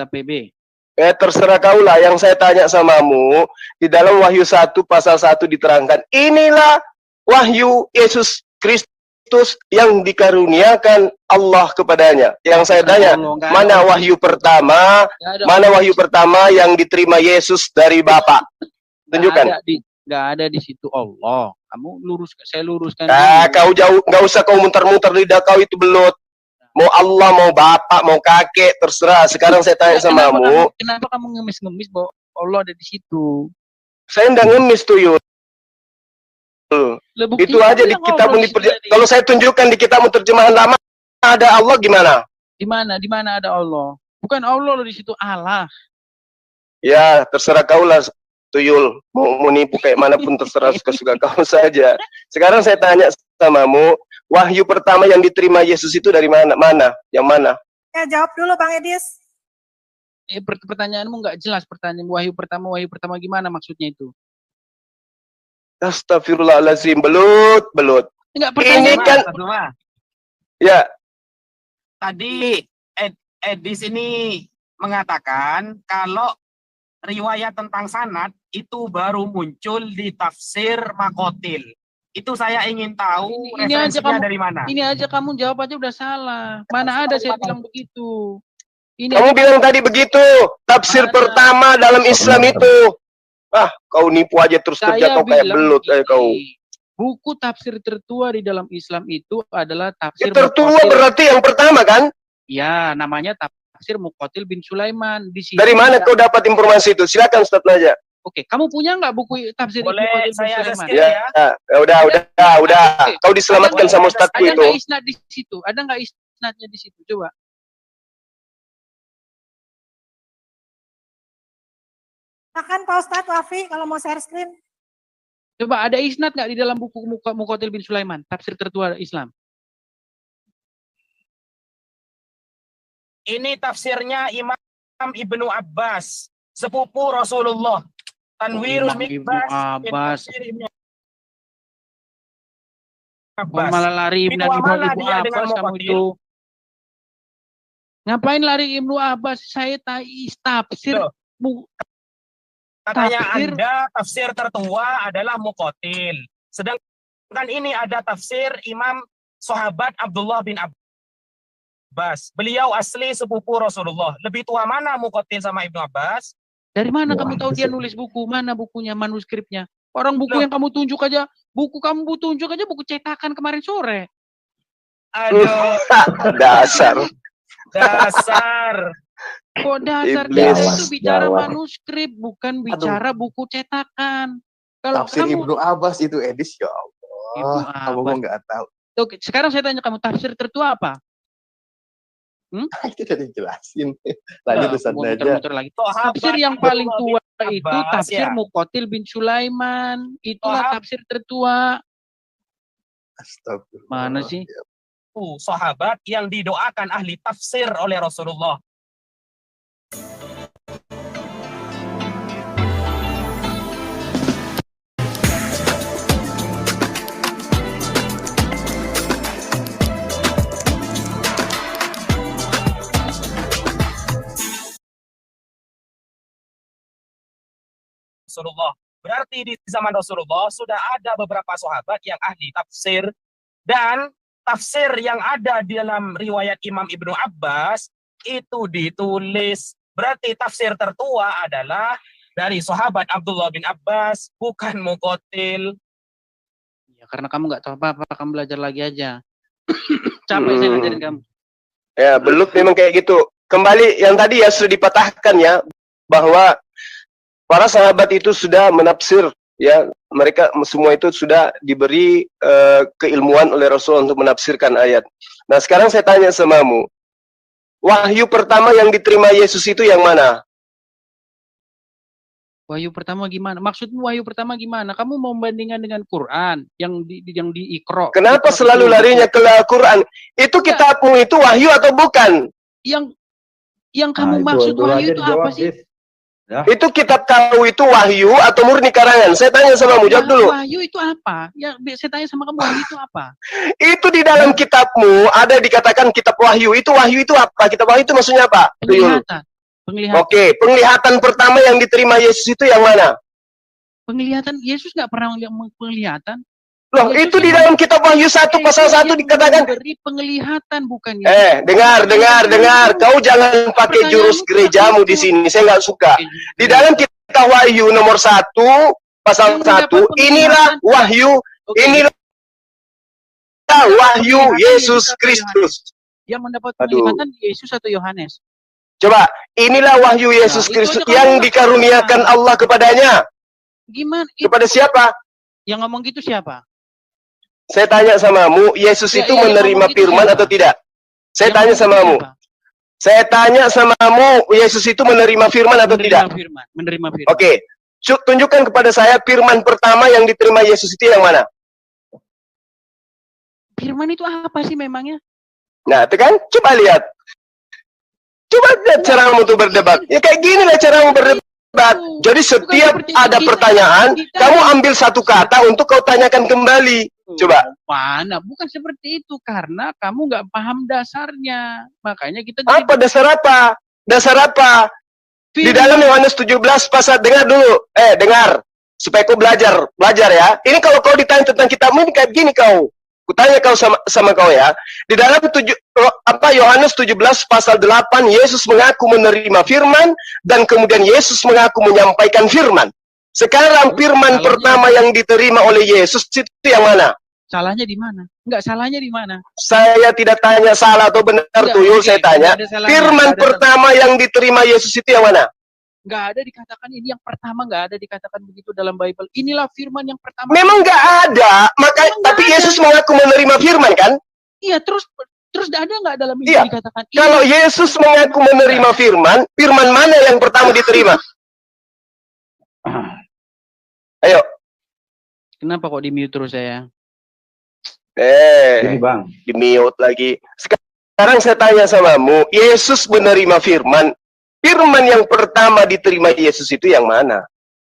PB.
Terserah kaulah. Yang saya tanya samamu, di dalam Wahyu 1 pasal 1 diterangkan, inilah wahyu Yesus Kristus yang dikaruniakan Allah kepadanya. Yang saya tanya, mana wahyu pertama? Mana wahyu pertama yang diterima Yesus dari Bapa? Tunjukkan.
Nggak ada di situ Allah. Kamu saya luruskan.
Kau jauh, nggak usah kau muter-muter, lidah kau itu belut. Mau Allah, mau bapak, mau kakek, terserah. Sekarang saya tanya samamu.
Kenapa kamu ngemis-ngemis bahwa Allah ada di situ?
Saya nggak ngemis tuh, Yul. Itu aja di kitabmu. Kalau saya tunjukkan di kitabmu terjemahan lama, ada Allah gimana?
Di mana ada Allah? Bukan Allah loh di situ, Allah.
Ya, terserah kau lah. Tuyul, mau nipu kayak manapun terserah, suka-suka kau saja. Sekarang saya tanya samamu, wahyu pertama yang diterima Yesus itu dari mana? Yang mana?
Ya jawab dulu Bang Edis.
Pertanyaanmu nggak jelas. Pertanyaan wahyu pertama gimana maksudnya itu?
Astagfirullahaladzim, belut. Ini kan, ya.
Tadi Edis ini mengatakan kalau riwayat tentang sanad itu baru muncul di tafsir Makotil. Itu saya ingin tahu referensinya dari mana.
Ini aja kamu jawab aja udah salah. Mana ada saya bilang begitu. Ini
Kamu bilang tadi begitu. Tafsir
Mana?
pertama dalam Islam itu. Ah, kau nipu aja terus kerja
saya
kau kayak
bilang
belut kayak kau.
begini, buku tafsir tertua di dalam Islam itu adalah tafsir
Tertua
Muqatil.
berarti yang pertama kan?
Ya, namanya tafsir Muqatil bin Sulaiman. Di sini
Dari mana
tidak-
kau dapat informasi itu? Silakan Ustaz Naja.
Oke, kamu punya nggak buku tafsir
Boleh
Muqatil bin
saya ada
Sulaiman?
skill
Ya, udah.
Oke.
Kau diselamatkan
Ada
sama
nggak-
Ustazku
Ada
itu.
nggak isnad di situ? Ada nggak isnadnya di situ? Coba.
Silakan Pak Ustadz Wafi kalau mau share screen.
Coba ada isnad nggak di dalam buku Muqatil bin Sulaiman, tafsir tertua Islam?
Ini tafsirnya Imam Ibnu Abbas, sepupu Rasulullah. Tanwirul
Imam Ibnu
Mikbas bin
Abbas.
Tafsir Ibnu
Kok
Abbas.
malah lari
Itu
dari
mana
Ibnu
dia dengan
Abbas kamu
Muqatil?
itu? Ngapain lari Ibnu Abbas? Saya tafsir
Loh. Katanya
Tafsir.
Anda tafsir tertua adalah Muqatil. Sedangkan ini ada tafsir Imam Sahabat Abdullah bin Abbas. Beliau asli sepupu Rasulullah. Lebih tua mana Muqatil sama Ibnu Abbas?
Dari mana
Wah,
kamu tahu dia
bisa.
nulis buku? Mana bukunya, manuskripnya? Orang buku
Loh.
yang kamu tunjuk aja, buku buku cetakan kemarin sore.
Aduh,
Dasar.
dasar.
Kok dasar
Iblis.
kita itu bicara
Gawat.
manuskrip, bukan bicara buku cetakan. Kalau
Tafsir
kamu
Ibnu Abbas itu Edis, ya
Ibnu
Allah. Kamu
Abbas.
mau nggak tahu.
Oke, sekarang saya tanya kamu, tafsir tertua apa?
Itu tadi jelasin. Lanjut Ustaz Naja.
Muter-muter lagi.
Sahabat
Tafsir yang
Abdullah
paling
bin
tua itu
Abbas,
tafsir
ya.
Muqatil bin Sulaiman. Itulah
Sahabat.
tafsir tertua.
Astagfirullah.
Mana sih?
Sahabat yang didoakan ahli tafsir oleh Rasulullah. Rasulullah. Berarti di zaman Rasulullah sudah ada beberapa sahabat yang ahli tafsir, dan tafsir yang ada di dalam riwayat Imam Ibnu Abbas itu ditulis. Berarti tafsir tertua adalah dari sahabat Abdullah bin Abbas, bukan Muqatil.
Ya, karena kamu nggak tahu apa-apa, kamu belajar lagi aja. Capek saya ngajarin kamu.
Ya, belut memang kayak gitu. Kembali yang tadi ya sudah dipatahkan ya, bahwa para sahabat itu sudah menafsir, ya, mereka semua itu sudah diberi keilmuan oleh Rasul untuk menafsirkan ayat. Nah, sekarang saya tanya samamu, wahyu pertama yang diterima Yesus itu yang mana?
Wahyu pertama gimana? Maksudmu wahyu pertama gimana? Kamu mau membandingkan dengan Quran yang di Iqra.
Kenapa
Iqra
selalu
itu-
larinya ke Al-Quran? Itu kitabmu itu wahyu atau bukan?
yang kamu maksud wahyu itu apa sih?
Itu kitab kau itu wahyu atau murni karangan? Saya tanya samamu, jawab dulu.
Wahyu itu apa? Ya, saya tanya sama kamu, wahyu itu apa?
Itu di dalam kitabmu ada dikatakan kitab wahyu. Itu wahyu itu apa? Kitab wahyu itu maksudnya apa? Tuyul.
Penglihatan.
Oke, penglihatan pertama yang diterima Yesus itu yang mana?
Penglihatan Yesus nggak pernah lihat penglihatan.
Loh,
Yesus
itu di dalam kitab wahyu 1 pasal 1
Yesus
dikatakan.
memberi penglihatan, bukan
Dengar. Kau jangan pakai jurus gerejamu di sini. Saya nggak suka. Di dalam kitab wahyu nomor 1 pasal 1, inilah wahyu, inilah wahyu Yesus Kristus.
Yang mendapat
Aduh.
penglihatan Yesus atau Yohanes?
Coba, inilah wahyu Yesus
Nah,
Kristus
itu
yang
kalau-
dikaruniakan Allah kepadanya.
Gimana?
Kepada siapa?
Yang ngomong gitu siapa?
Saya tanya samamu, Yesus
Ya,
itu
yang
menerima
ngomong gitu
firman
siapa?
atau tidak? Saya
Yang
tanya
ngomong gitu
samamu.
siapa?
Saya tanya samamu, Yesus itu menerima firman atau tidak?
Menerima firman.
Oke. Tunjukkan kepada saya firman pertama yang diterima Yesus itu yang mana?
Firman itu apa sih memangnya?
Nah, itu kan? Coba lihat. Coba lihat caramu tuh berdebat. Ya kayak gini lah caramu berdebat. Jadi setiap
seperti
ada
kita.
pertanyaan,
Kita-
kamu ambil satu kata untuk kau tanyakan kembali. Coba.
Mana? Bukan seperti itu, karena kamu nggak paham dasarnya. Makanya kita
Apa dasar apa? Dasar apa? Di
Firman.
dalam Yohanes 17 pasal, dengar dulu. Dengar. Supaya kau belajar ya. Ini kalau kau ditanya tentang kitabmu ini kayak gini kau. Kutanya kau sama kau ya. Di dalam Yohanes 17 pasal 8, Yesus mengaku menerima firman dan kemudian Yesus mengaku menyampaikan firman. Sekarang firman pertama yang diterima oleh Yesus itu yang mana?
Salahnya di mana? Enggak, salahnya di mana?
Saya tidak tanya salah atau benar, Tuyul, saya tanya. Firman pertama yang diterima Yesus itu yang mana?
Enggak ada dikatakan ini yang pertama, enggak ada dikatakan begitu dalam Bible. Inilah firman yang pertama.
Memang enggak ada, tapi Yesus mengaku menerima firman kan?
Iya, terus ada enggak dalam Injil dikatakan ini?
Kalau Yesus mengaku menerima firman, firman mana yang pertama diterima? Ayo.
Kenapa kok di-mute terus saya?
Ini Bang,
Di-mute lagi. Sekarang saya tanya samamu, Yesus menerima firman. Firman yang pertama diterima Yesus itu yang mana?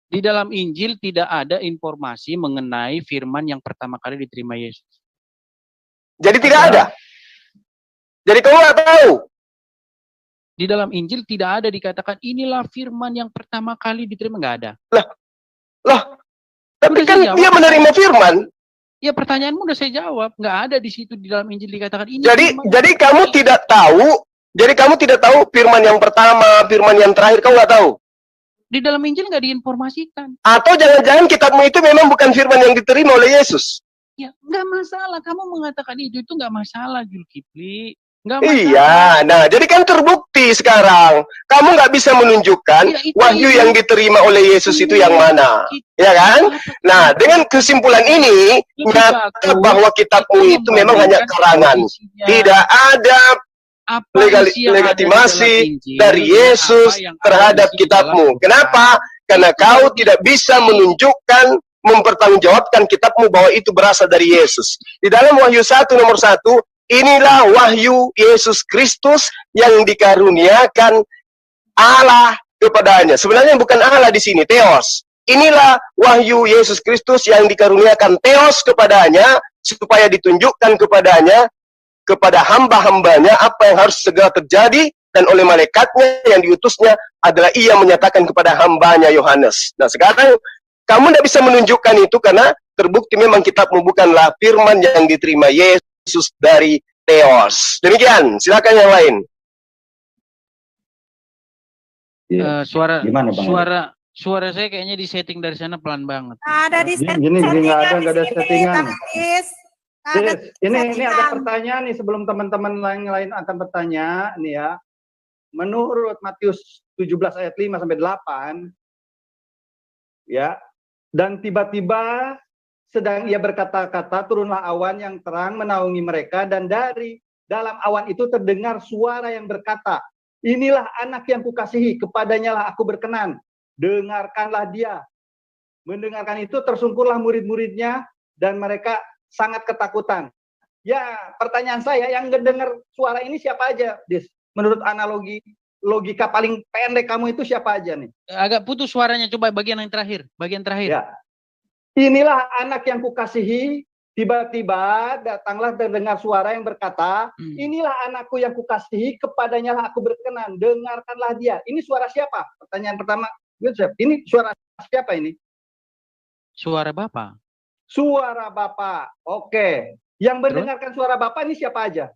Di dalam Injil tidak ada informasi mengenai firman yang pertama kali diterima Yesus.
Jadi tidak ada? Jadi kau nggak tahu?
Di dalam Injil tidak ada dikatakan inilah firman yang pertama kali diterima, nggak ada.
Lah, tapi
Udah
kan
saya jawab.
dia menerima firman.
Ya pertanyaanmu udah saya jawab, nggak ada di situ di dalam Injil dikatakan ini.
Jadi kamu tidak tahu. Jadi kamu tidak tahu firman yang pertama, firman yang terakhir, kau nggak tahu?
Di dalam Injil nggak diinformasikan.
Atau jangan-jangan kitabmu itu memang bukan firman yang diterima oleh Yesus?
Ya nggak masalah, kamu mengatakan itu nggak masalah, Zulkifli. Nggak masalah.
Iya, nah jadi kan terbukti sekarang. Kamu nggak bisa menunjukkan wahyu yang diterima oleh Yesus itu yang mana. Ya kan? Nah, dengan kesimpulan ini, nyata bahwa kitabmu itu memang hanya karangan. Tidak ada legitimasi dari Yesus terhadap kitabmu. Kenapa? Karena kau tidak bisa menunjukkan, mempertanggungjawabkan kitabmu bahwa itu berasal dari Yesus. Di dalam Wahyu 1 nomor 1, inilah wahyu Yesus Kristus yang dikaruniakan Allah kepadanya. Sebenarnya bukan Allah di sini, Theos. Inilah wahyu Yesus Kristus yang dikaruniakan Theos kepadanya, supaya ditunjukkan kepadanya, kepada hamba-hambanya apa yang harus segera terjadi, dan oleh malaikatnya yang diutusnya adalah ia menyatakan kepada hambanya Yohanes. Nah sekarang kamu tidak bisa menunjukkan itu karena terbukti memang kitabmu bukanlah firman yang diterima Yesus dari Theos. Demikian, silakan yang lain.
Suara saya kayaknya disetting dari sana pelan banget.
Ada di
Gini nggak ada settingan.
Ada
Ini ada pertanyaan nih sebelum teman-teman lain akan bertanya nih ya. Menurut Matius 17 ayat 5 sampai 8 ya, dan tiba-tiba sedang ia berkata-kata, turunlah awan yang terang menaungi mereka, dan dari dalam awan itu terdengar suara yang berkata, inilah anak yang kukasihi, kepadanya lah aku berkenan, dengarkanlah dia. Mendengarkan itu tersungkurlah murid-muridnya dan mereka sangat ketakutan. Ya, pertanyaan saya, yang mendengar suara ini siapa aja, Dis? Menurut analogi logika paling pendek kamu itu siapa aja nih?
Agak putus suaranya, coba bagian yang terakhir, Ya.
Inilah anak yang kukasihi, tiba-tiba datanglah terdengar suara yang berkata, inilah anakku yang kukasihi, kepadanya lah aku berkenan, dengarkanlah dia. Ini suara siapa? Pertanyaan pertama, ini suara siapa ini?
Suara Bapa.
Suara Bapa. Oke. Yang mendengarkan suara Bapa ini siapa aja?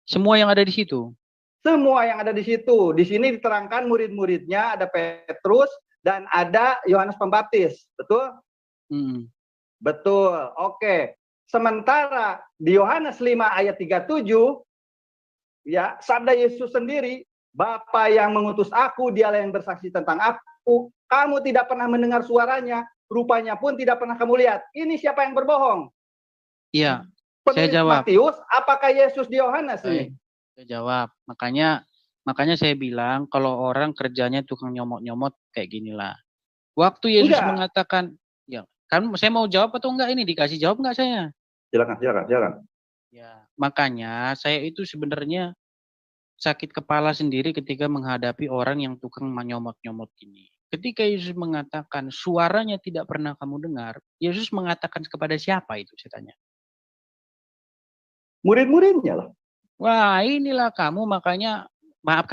Semua yang ada di situ.
Semua yang ada di situ. Di sini diterangkan murid-muridnya, ada Petrus dan ada Yohanes Pembaptis. Betul? Betul. Oke. Sementara di Yohanes 5 ayat 37, ya, sabda Yesus sendiri, Bapa yang mengutus aku, dialah yang bersaksi tentang aku. Kamu tidak pernah mendengar suaranya, rupanya pun tidak pernah kamu lihat. Ini siapa yang berbohong?
Iya. Saya jawab.
Matius, apakah Yesus di Yohanes ini?
Saya jawab. Makanya saya bilang kalau orang kerjanya tukang nyomot-nyomot kayak ginilah. Waktu Yesus mengatakan, ya, kan saya mau jawab atau enggak ini? Dikasih jawab enggak saya?
Silakan.
Ya, makanya saya itu sebenarnya sakit kepala sendiri ketika menghadapi orang yang tukang menyomot-nyomot ini. Ketika Yesus mengatakan suaranya tidak pernah kamu dengar, Yesus mengatakan kepada siapa itu, saya tanya?
Murid-muridnya lah.
Wah, inilah kamu, makanya maaf.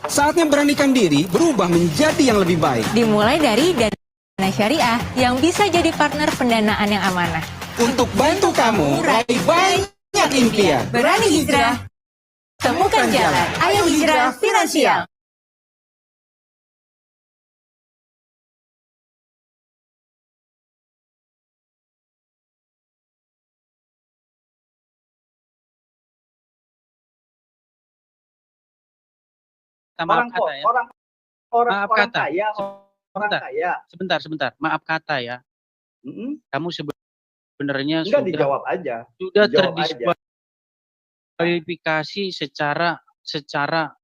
Saatnya beranikan diri berubah menjadi yang lebih baik.
Dimulai dari
syariah yang bisa jadi partner pendanaan yang amanah.
Untuk bantu kamu raih banyak impian.
Berani hijrah, temukan jalan. Ayo hijrah finansial.
Maaf kata ya. Maaf kata. Sebentar. Maaf kata ya. Kamu sebenarnya
Enggak dijawab aja.
Sudah
Dijawab aja.
terdiskualifikasi secara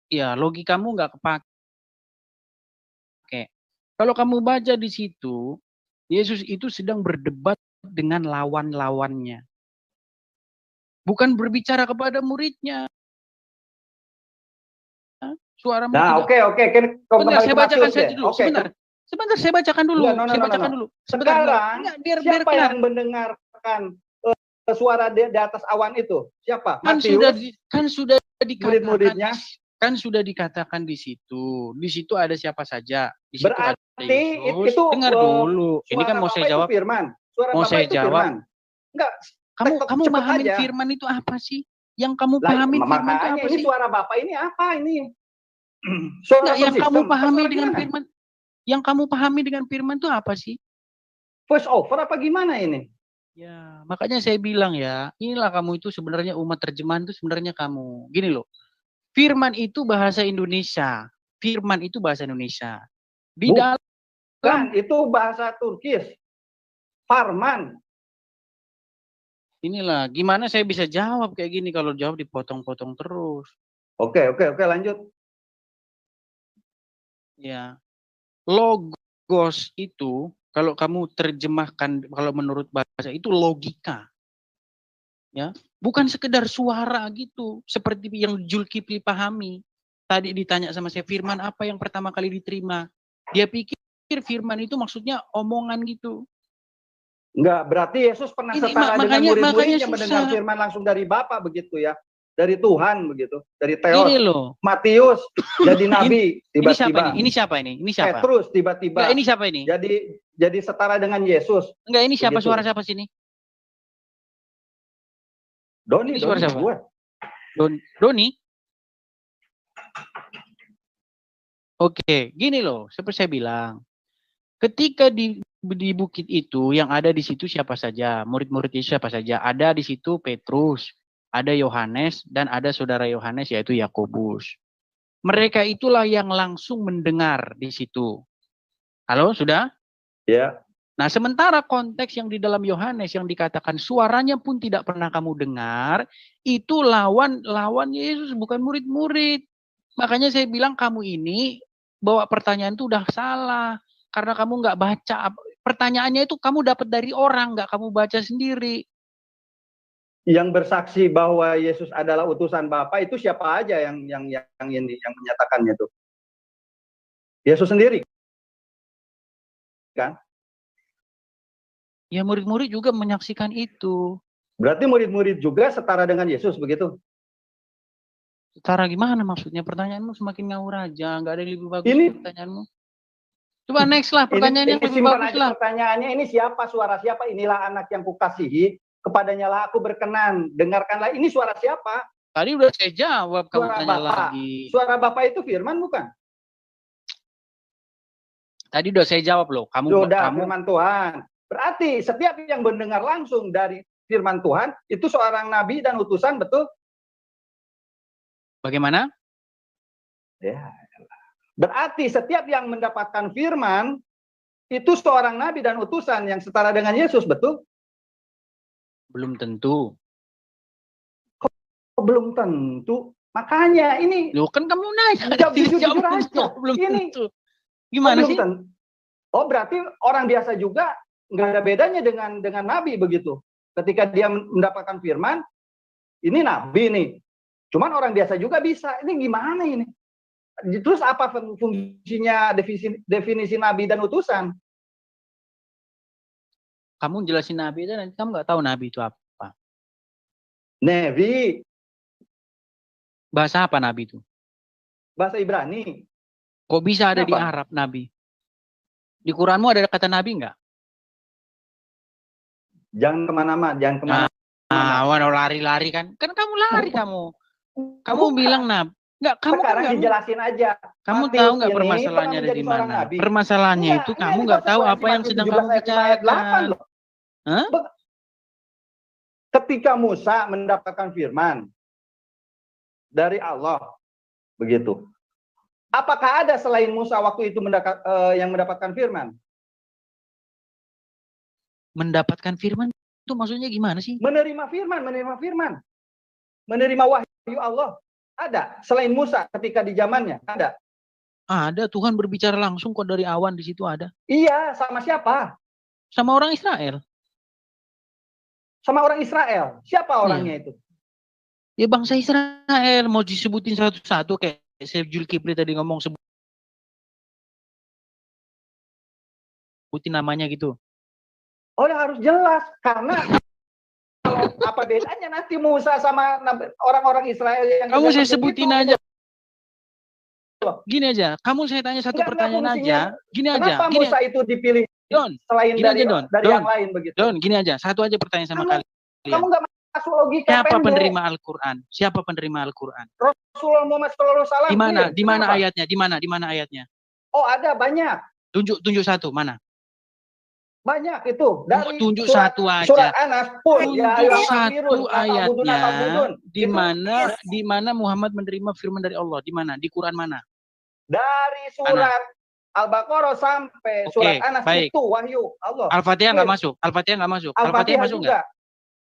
ya logikamu nggak kepake. Kalau kamu baca di situ, Yesus itu sedang berdebat dengan lawan-lawannya. Bukan berbicara kepada muridnya. Suara
Nah, oke.
Sebentar, saya bacakan saja dulu. Sebentar, saya bacakan dulu. Dulu.
Sekarang,
biar
siapa
kelar.
yang mendengarkan suara di atas awan itu? Siapa?
Kan sudah dikatakan.
Murid-muridnya.
Kan sudah dikatakan di situ. Di situ ada siapa saja. Di situ
Berarti
ada Yesus.
itu
Dengar dulu. Ini kan mau saya jawab. Mau saya jawab.
Enggak.
Kamu pahamin firman itu apa sih? Yang kamu pahamin firman itu apa sih?
Ini suara Bapak ini apa ini?
Yang kamu pahami dengan firman, yang kamu pahami dengan firman itu apa sih?
Voice over apa gimana ini?
Ya, makanya saya bilang ya, inilah kamu itu sebenarnya umat terjemahan itu sebenarnya kamu. Gini loh, firman itu bahasa Indonesia, firman itu bahasa Indonesia. Di dalam
itu bahasa Turkis, farman.
Inilah, gimana saya bisa jawab kayak gini kalau jawab dipotong-potong terus.
Oke, lanjut.
Ya, logos itu kalau kamu terjemahkan, kalau menurut bahasa itu logika, ya, bukan sekedar suara gitu, seperti yang Zulkifli pahami. Tadi ditanya sama saya, firman apa yang pertama kali diterima? Dia pikir firman itu maksudnya omongan gitu.
Enggak, berarti Yesus pernah setara dengan murid-muridnya mendengar firman langsung dari Bapa begitu ya. Dari Tuhan begitu, dari Theos, Matius jadi nabi tiba-tiba.
Ini siapa ini?
Petrus tiba-tiba.
Ini siapa ini?
Jadi setara dengan Yesus.
Enggak, ini siapa begitu. Suara siapa sini?
Doni,
suara siapa? Doni. Oke, gini loh, seperti saya bilang. Ketika di bukit itu yang ada di situ siapa saja? Murid-murid itu siapa saja? Ada di situ Petrus, ada Yohanes, dan ada saudara Yohanes yaitu Yakobus. Mereka itulah yang langsung mendengar di situ. Halo, sudah?
Ya.
Nah, sementara konteks yang di dalam Yohanes yang dikatakan suaranya pun tidak pernah kamu dengar, itu lawan Yesus, bukan murid-murid. Makanya saya bilang kamu ini bawa pertanyaan itu udah salah. Karena kamu nggak baca. Pertanyaannya itu kamu dapat dari orang, nggak kamu baca sendiri.
Yang bersaksi bahwa Yesus adalah utusan Bapa itu siapa aja yang menyatakannya itu? Yesus sendiri, kan?
Ya murid-murid juga menyaksikan itu.
Berarti murid-murid juga setara dengan Yesus begitu?
Setara gimana maksudnya? Pertanyaanmu semakin ngawur aja, nggak ada yang lebih bagus pertanyaanmu. Coba next lah pertanyaan yang lebih bagus lah.
Pertanyaannya ini siapa, suara siapa? Inilah anak yang kukasihi. Kepadanya lah aku berkenan, dengarkanlah. Ini suara siapa?
Tadi udah saya jawab, kamu
suara
tanya
Bapak.
lagi.
Suara Bapak itu firman bukan?
Tadi udah saya jawab loh. Kamu
firman Tuhan. Berarti setiap yang mendengar langsung dari firman Tuhan itu seorang nabi dan utusan, betul?
Bagaimana?
Ya. Berarti setiap yang mendapatkan firman itu seorang nabi dan utusan yang setara dengan Yesus, betul?
Belum tentu.
Kok belum tentu? Makanya ini.
Loh kan kamu nanya.
Jujur aja.
Belum
ini,
tentu. Gimana sih?
Oh berarti orang biasa juga nggak ada bedanya dengan nabi begitu. Ketika dia mendapatkan firman, ini nabi nih. Cuman orang biasa juga bisa. Ini gimana ini? Terus apa fungsinya definisi nabi dan utusan?
Kamu jelasin nabi itu nanti kamu nggak tahu nabi itu apa.
Nabi.
Bahasa apa nabi itu?
Bahasa Ibrani.
Kok bisa ada di Arab nabi? Di Quranmu ada kata Nabi nggak?
Jangan kemana-mana, jangan kemana.
Lari-lari kan? Kan kamu lari kamu. Kamu
Bukan.
bilang nggak, kamu
Sekarang
kan
dijelasin aja.
kamu
Matius
tahu nggak
ini
permasalahannya
pernah
ada di
menjadi seorang
mana?
nabi.
Permasalahannya
Iya,
itu
ini
kamu
ada
nggak tahu
konsekuensi
apa yang
Matius
sedang
17
kamu
ayat 5 ayat 8
bicarakan.
loh. Ketika Musa mendapatkan firman dari Allah, begitu. Apakah ada selain Musa waktu itu yang mendapatkan firman?
Mendapatkan firman itu maksudnya gimana sih?
Menerima firman. Menerima wahyu Allah. Ada selain Musa ketika di zamannya, ada.
Ada, Tuhan berbicara langsung kok dari awan, di situ ada.
Iya, sama siapa?
Sama orang Israel.
Sama orang Israel. Siapa orangnya itu?
Ya bangsa Israel, mau disebutin satu-satu kayak Syekh Kipli tadi ngomong, sebutin namanya gitu.
Oh, ya harus jelas karena kalau apa bedanya nanti Musa sama orang-orang Israel yang
kamu saya sebutin
itu,
aja. Gini aja, kamu saya tanya satu pertanyaan aja. Gini aja.
Kenapa Musa itu dipilih
Don,
selain
gini
dari
aja, Don.
dari yang lain begitu?
Don, gini aja. Satu aja pertanyaan sama kalian.
Kamu nggak masuk logika
Siapa
pendek.
penerima Al-Quran? Siapa penerima Al-Quran?
Rasulullah Muhammad SAW.
Di mana? Di mana ayatnya? Di mana ayatnya?
Oh, ada banyak.
Tunjuk satu, mana?
Banyak itu. Dari
tunjuk
surat,
satu aja.
Surat Anas pun.
Tunjuk satu ayatnya. Di mana Muhammad menerima firman dari Allah? Di mana? Di Quran mana?
Dari surat Al-Baqarah sampai surat Anas itu wahyu Allah.
Al-Fatihah nggak masuk. Al-Fatihah nggak masuk. Al-Fatihah masuk nggak?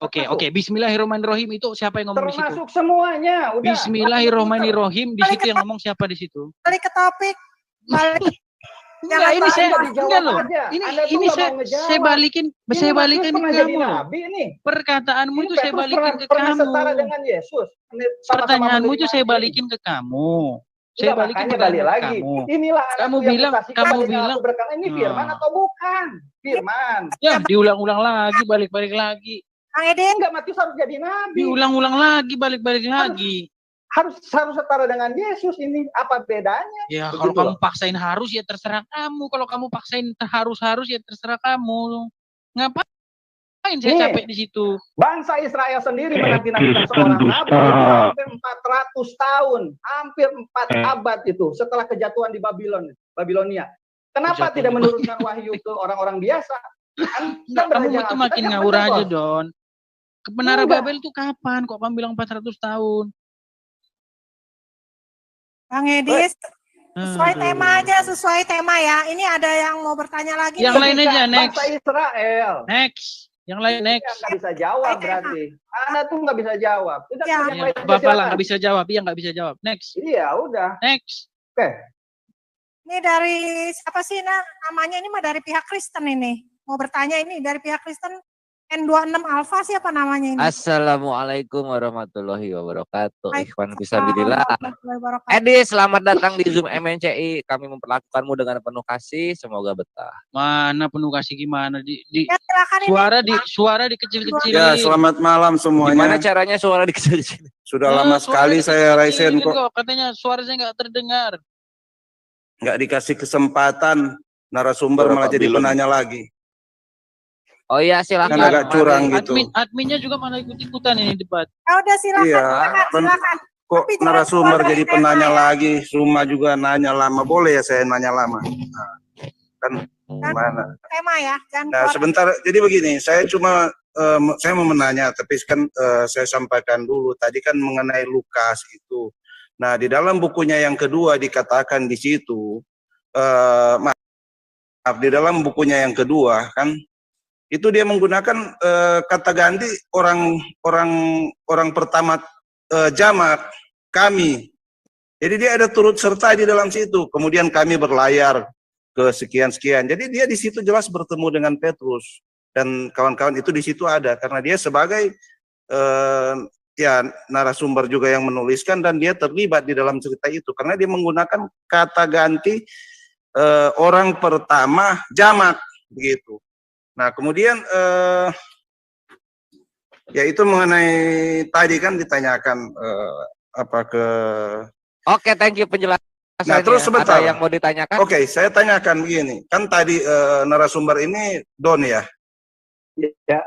Oke. Bismillahirrahmanirrahim itu siapa yang ngomong di situ?
Termasuk semuanya. Udah.
Bismillahirrahmanirrahim di situ yang ngomong siapa di situ?
Balik ke topik. Balik.
Enggak, ini enggak loh. Ini saya balikin ke kamu loh. Perkataanmu itu saya balikin ke kamu.
Setara dengan Yesus.
Pertanyaanmu itu saya balikin ke kamu. Saya balikin ke kamu.
Inilah
kamu bilang
ini firman atau bukan? Firman.
Ya, diulang-ulang lagi, balik-balik lagi.
Kang Edin,
enggak Matius harus jadi nabi.
Diulang-ulang lagi, balik-balik lagi.
Harus setara dengan Yesus ini. Apa bedanya?
Ya, kalau kamu paksain harus ya terserah kamu. Kalau kamu paksain harus ya terserah kamu. Ngapain saya capek di situ?
Bangsa Israel sendiri menanti-nantikan seorang nabi hampir 400 tahun, hampir 4 abad itu setelah kejatuhan di Babilonia. Kenapa tidak menurunkan wahyu ke orang-orang biasa?
Kamu itu makin ngawur aja, Don. Menara Babel itu kapan? Kok kamu bilang 400 tahun?
Bang Edis, sesuai tema ya. Ini ada yang mau bertanya lagi.
Yang lain aja, next.
Bangsa Israel.
Next. Yang lain next.
Nggak bisa jawab berarti. Anda tuh nggak bisa jawab.
Bapak lah nggak bisa jawab. Iya nggak bisa jawab. Next.
Iya udah.
Next.
Oke.
Ini dari siapa sih namanya? Ini mah dari pihak Kristen ini. Mau bertanya ini dari pihak Kristen. N26 Alpha siapa namanya ini?
Assalamualaikum warahmatullahi wabarakatuh. Ikhwan fisabilillah. Edi, selamat datang di Zoom MNCI. Kami memperlakukanmu dengan penuh kasih. Semoga betah.
Mana penuh kasih gimana?
Ya,
suara dikecil-kecil.
Ya, selamat malam semuanya.
Gimana caranya suara dikecil-kecil?
Sudah lama sekali saya Raisen kok.
Katanya suara saya nggak terdengar.
Nggak dikasih kesempatan narasumber malah jadi penanya lagi.
Oh iya silakan.
Kan agak curang gitu.
Adminnya juga malah ikut-ikutan ini debat.
Ya udah silakan.
Iya.
Silakan.
Kok narasumber jadi penanya lagi, Suma juga nanya lama. Boleh ya saya nanya lama. Nah, kan gimana?
Tema ya.
Nah sebentar. Jadi begini, saya mau menanya, tapi kan saya sampaikan dulu. Tadi kan mengenai Lukas itu. Nah di dalam bukunya yang kedua dikatakan di situ, maaf di dalam bukunya yang kedua kan. Itu dia menggunakan kata ganti orang pertama jamak kami. Jadi dia ada turut serta di dalam situ. Kemudian kami berlayar ke sekian-sekian. Jadi dia di situ jelas bertemu dengan Petrus dan kawan-kawan itu di situ ada karena dia sebagai ya narasumber juga yang menuliskan dan dia terlibat di dalam cerita itu karena dia menggunakan kata ganti orang pertama jamak begitu. Nah kemudian ya itu mengenai tadi kan ditanyakan apa ke.
Oke, thank you penjelasan
Nah, terus sebentar.
Ada yang mau ditanyakan?
Oke, saya tanyakan begini. Kan tadi narasumber ini Don ya?
Ya.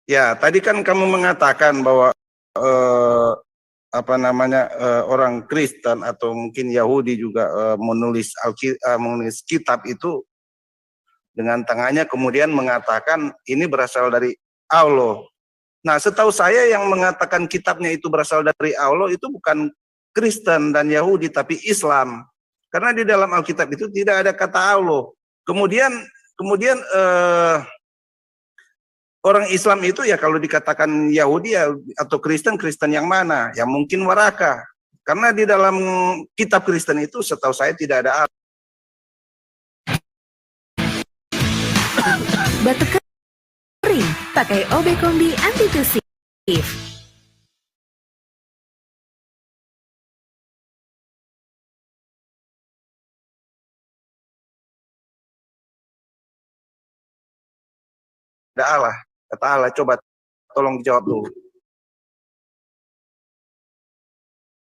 Ya, tadi kan kamu mengatakan bahwa orang Kristen atau mungkin Yahudi juga menulis kitab itu dengan tangannya, kemudian mengatakan ini berasal dari Allah. Nah, setahu saya yang mengatakan kitabnya itu berasal dari Allah itu bukan Kristen dan Yahudi, tapi Islam. Karena di dalam Alkitab itu tidak ada kata Allah. Kemudian orang Islam itu ya kalau dikatakan Yahudi ya, atau Kristen yang mana? Ya mungkin Waraka. Karena di dalam kitab Kristen itu setahu saya tidak ada Allah.
Batuk kering, pakai OB Kombi Anti Tusif.
Ada Allah, kata Allah. Coba tolong dijawab dulu.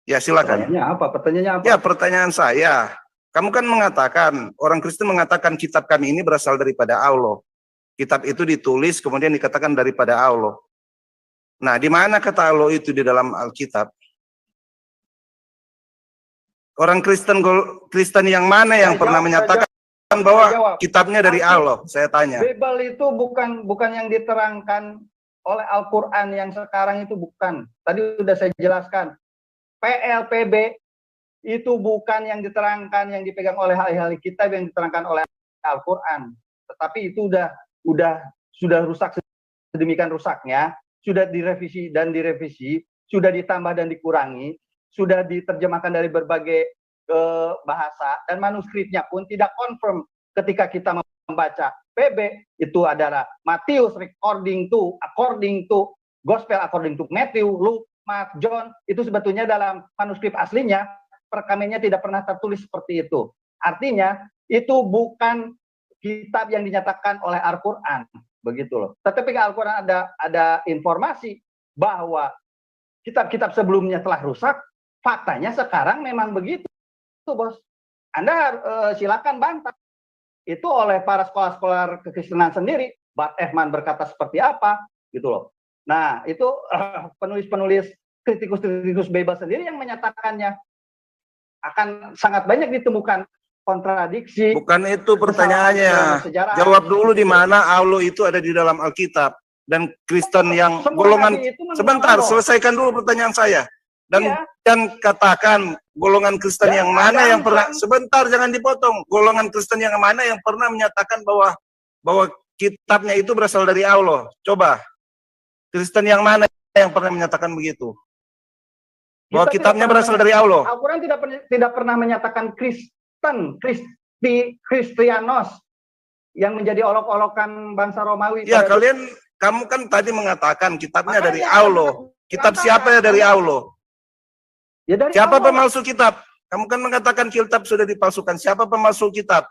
Ya silakan.
Pertanyaannya apa?
Ya, pertanyaan saya. Kamu kan mengatakan, orang Kristen mengatakan kitab kami ini berasal daripada Allah. Kitab itu ditulis kemudian dikatakan daripada Allah. Nah, di mana kata Allah itu di dalam Alkitab? Orang Kristen yang mana yang pernah menyatakan bahwa kitabnya dari Allah? Saya tanya.
Bible itu bukan yang diterangkan oleh Al-Quran yang sekarang itu bukan. Tadi sudah saya jelaskan. PLPB itu bukan yang diterangkan, yang dipegang oleh ahli-ahli kitab yang diterangkan oleh Al-Quran. Tetapi itu sudah rusak sedemikian rusaknya, sudah direvisi, sudah ditambah dan dikurangi, sudah diterjemahkan dari berbagai bahasa, dan manuskripnya pun tidak confirm ketika kita membaca PB itu adalah Matius according to, Gospel according to Matthew, Luke, Mark, John, itu sebetulnya dalam manuskrip aslinya perkamennya tidak pernah tertulis seperti itu. Artinya itu bukan kitab yang dinyatakan oleh Al-Quran, begitu loh. Tetapi Al-Quran ada informasi bahwa kitab-kitab sebelumnya telah rusak. Faktanya sekarang memang begitu, bos. Anda silakan bantah. Itu oleh para sekolah-sekolah kekristenan sendiri. Bart Ehrman berkata seperti apa, gitu loh. Nah, itu penulis-penulis kritikus Bible sendiri yang menyatakannya. Akan sangat banyak ditemukan kontradiksi.
Bukan itu pertanyaannya. Jawab dulu di mana Allah itu ada di dalam Alkitab. Dan Kristen yang golongan, sebentar, selesaikan dulu pertanyaan saya. Dan katakan golongan Kristen yang mana yang pernah, sebentar jangan dipotong, golongan Kristen yang mana yang pernah menyatakan bahwa kitabnya itu berasal dari Allah. Coba, Kristen yang mana yang pernah menyatakan begitu? Bahwa kitabnya berasal dari Allah.
Al-Quran tidak pernah menyatakan Kristianos yang menjadi olok-olokan bangsa Romawi.
Ya, kamu kan tadi mengatakan kitabnya dari Allah. Kitab siapa ya dari Allah?
Ya dari
siapa
Allah.
Pemalsu kitab? Kamu kan mengatakan kitab sudah dipalsukan. Siapa pemalsu kitab?